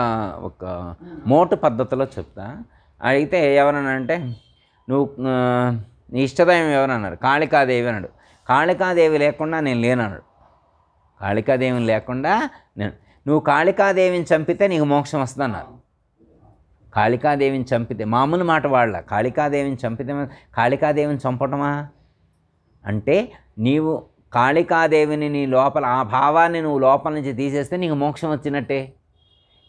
ఒక మోటు పద్ధతిలో చెప్తా. అయితే ఎవరనంటే నువ్వు నీ ఇష్టదైవం ఎవరన్నాడు? కాళికాదేవి అన్నాడు. కాళికాదేవి లేకుండా నేను లేనన్నాడు. కాళికాదేవిని లేకుండా నువ్వు కాళికాదేవిని చంపితే నీకు మోక్షం వస్తుంది అన్నారు. కాళికాదేవిని చంపితే, మామూలు మాట వాళ్ళ, కాళికాదేవిని చంపితే కాళికాదేవిని చంపటమా అంటే నీవు కాళికాదేవిని నీ లోపల ఆ భావాన్ని నువ్వు లోపల నుంచి తీసేస్తే నీకు మోక్షం వచ్చినట్టే.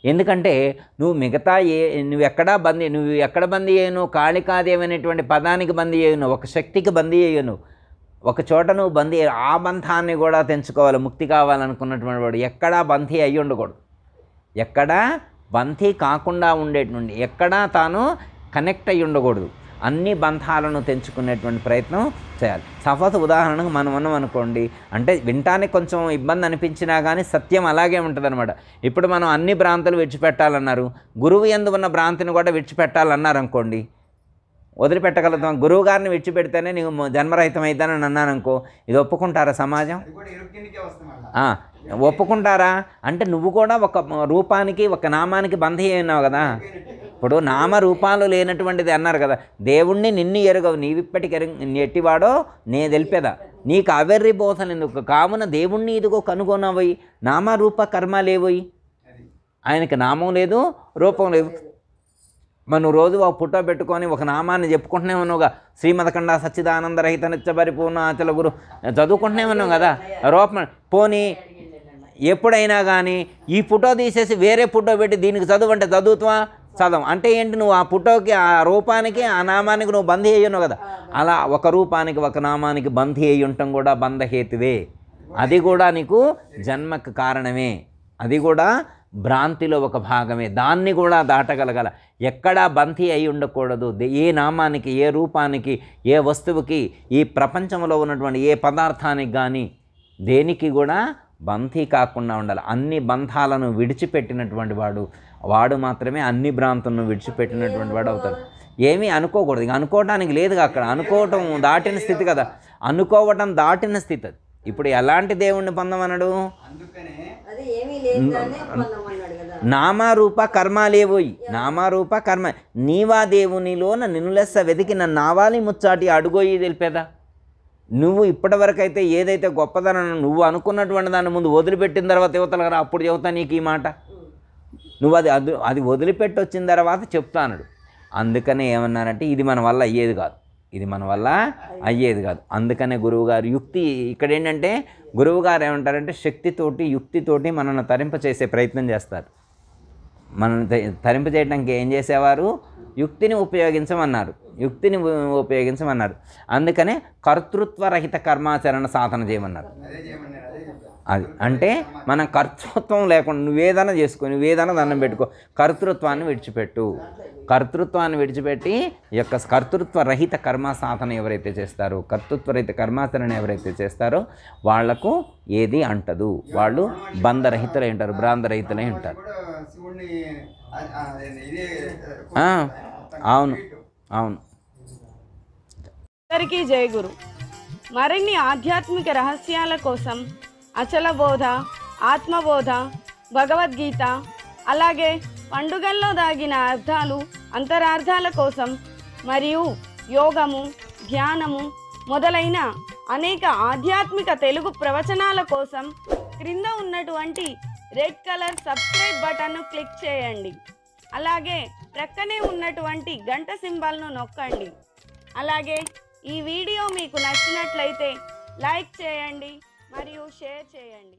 ఎందుకంటే నువ్వు ఎక్కడ బందీ అయ్యను, కాళికాదేవి అనేటువంటి పదానికి బందీ అయ్యను, ఒక శక్తికి బందీ అయ్యను, ఒక చోట నువ్వు బందీ ఆ బంధాన్ని కూడా తెంచుకోవాలి. ముక్తి కావాలనుకున్నటువంటి వాడు ఎక్కడా బందీ అయ్యి ఉండకూడదు, ఎక్కడా బందీ కాకుండా ఉండేటువంటి, ఎక్కడా తాను కనెక్ట్ అయ్యి ఉండకూడదు. అన్ని బంధాలను తెంచుకునేటువంటి ప్రయత్నం చేయాలి. సపోజ్ ఉదాహరణకు మనం ఉన్నాం అనుకోండి, అంటే వినటానికి కొంచెం ఇబ్బంది అనిపించినా కానీ సత్యం అలాగే ఉంటుందన్నమాట. ఇప్పుడు మనం అన్ని భ్రాంతులు విడిచిపెట్టాలన్నారు, గురువు యందు ఉన్న భ్రాంతిని కూడా విడిచిపెట్టాలన్నారు అనుకోండి, వదిలిపెట్టగలుగుతాం. గురువు గారిని విడిచిపెడితేనే నీకు జన్మరహితం అవుతానని అన్నాను అనుకో, ఇది ఒప్పుకుంటారా సమాజం? ఒప్పుకుంటారా? అంటే నువ్వు కూడా ఒక రూపానికి ఒక నామానికి బంధీ అయినావు కదా. ఇప్పుడు నామరూపాలు లేనటువంటిది అన్నారు కదా, దేవుణ్ణి నిన్ను ఎరగవు నీవిప్పటికి ఎట్టివాడో నే తెలిపేదా, నీకు అవర్రి బోధన ఎందుకు, కావున దేవుణ్ణి ఇదిగో కనుగొనవయి, నామరూప కర్మ లేవయి, ఆయనకి నామం లేదు రూపం లేదు. మనం రోజు ఒక ఫోటో పెట్టుకొని ఒక నామాన్ని చెప్పుకుంటూనే ఉన్నావుగా, శ్రీమదఖండ సచ్చిదానంద రహిత నిత్య పరిపూర్ణ అచల గురు చదువుకుంటూనే ఉన్నాం కదా. రూపం పోనీ ఎప్పుడైనా కానీ ఈ ఫోటో తీసేసి వేరే ఫోటో పెట్టి దీనికి చదువు అంటే చదువుతావా? చదవం. అంటే ఏంటి, నువ్వు ఆ ఫోటోకి ఆ రూపానికి ఆ నామానికి నువ్వు బందీ అయ్యున్నావు కదా. అలా ఒక రూపానికి ఒక నామానికి బందీ అయ్యి ఉండటం కూడా బంధహేతువే, అది కూడా నీకు జన్మకు కారణమే, అది కూడా భ్రాంతిలో ఒక భాగమే. దాన్ని కూడా దాటగలగల. ఎక్కడా బందీ అయి ఉండకూడదు. ఏ నామానికి, ఏ రూపానికి, ఏ వస్తువుకి, ఈ ప్రపంచంలో ఉన్నటువంటి ఏ పదార్థానికి కానీ దేనికి కూడా బంధీ కాకుండా ఉండాలి. అన్ని బంధాలను విడిచిపెట్టినటువంటి వాడు మాత్రమే అన్ని భ్రాంతులను విడిచిపెట్టినటువంటి వాడు అవుతాడు. ఏమీ అనుకోకూడదు. ఇక అనుకోవటానికి లేదుగా అక్కడ. అనుకోవటం దాటిన స్థితి కదా, అనుకోవటం దాటిన స్థితి అది. ఇప్పుడు ఎలాంటి దేవుణ్ణి పొందమన్నాడు? నామరూప కర్మ లేవోయి, నామరూప కర్మ నీవా దేవునిలోన నిన్ను లెస్స వెతికి నన్ను నావాలి ముచ్చాటి అడుగోయి తెలిపేదా. నువ్వు ఇప్పటివరకైతే ఏదైతే గొప్పదనని నువ్వు అనుకున్నటువంటి దాన్ని ముందు వదిలిపెట్టిన తర్వాత యువతలు అప్పుడు చెబుతా నీకు ఈ మాట. నువ్వు అది వదిలిపెట్టి వచ్చిన తర్వాత చెప్తానడు. అందుకనే ఏమన్నారంటే ఇది మన వల్ల అయ్యేది కాదు, ఇది మన వల్ల అయ్యేది కాదు. అందుకనే గురువుగారు యుక్తి ఇక్కడ ఏంటంటే, గురువుగారు ఏమంటారంటే శక్తితోటి యుక్తితోటి మనల్ని తరింపచేసే ప్రయత్నం చేస్తారు. మనల్ని తరింపచేయడానికి ఏం చేసేవారు? యుక్తిని ఉపయోగించమన్నారు, యుక్తిని ఉపయోగించమన్నారు. అందుకనే కర్తృత్వరహిత కర్మాచరణ సాధన చేయమన్నారు. అది అంటే మనం కర్తృత్వం లేకుండా నువ్వేదైనా చేసుకో, నువ్వేదైనా దండం పెట్టుకో, కర్తృత్వాన్ని విడిచిపెట్టు. కర్తృత్వాన్ని విడిచిపెట్టి ఈ యొక్క కర్తృత్వ రహిత కర్మ సాధన ఎవరైతే చేస్తారో, కర్తృత్వరహిత కర్మాచరణ ఎవరైతే చేస్తారో వాళ్లకు ఏది అంటదు, వాళ్ళు బంధరహితులై ఉంటారు, భ్రాంతరహితులై ఉంటారు. అవును అవును. అందరికీ జై గురు. మరిన్ని ఆధ్యాత్మిక రహస్యాల కోసం అచల బోధ, ఆత్మబోధ, భగవద్గీత, అలాగే పండుగల్లో దాగిన అర్థాలు, అంతరార్థాల కోసం మరియు యోగము, ధ్యానము మొదలైన అనేక ఆధ్యాత్మిక తెలుగు ప్రవచనాల కోసం క్రింద ఉన్నటువంటి రెడ్ కలర్ సబ్స్క్రైబ్ బటన్ను క్లిక్ చేయండి. అలాగే ప్రక్కనే ఉన్నటువంటి గంట సింబల్ను నొక్కండి. అలాగే ఈ వీడియో మీకు నచ్చినట్లయితే లైక్ చేయండి మరియు షేర్ చేయండి.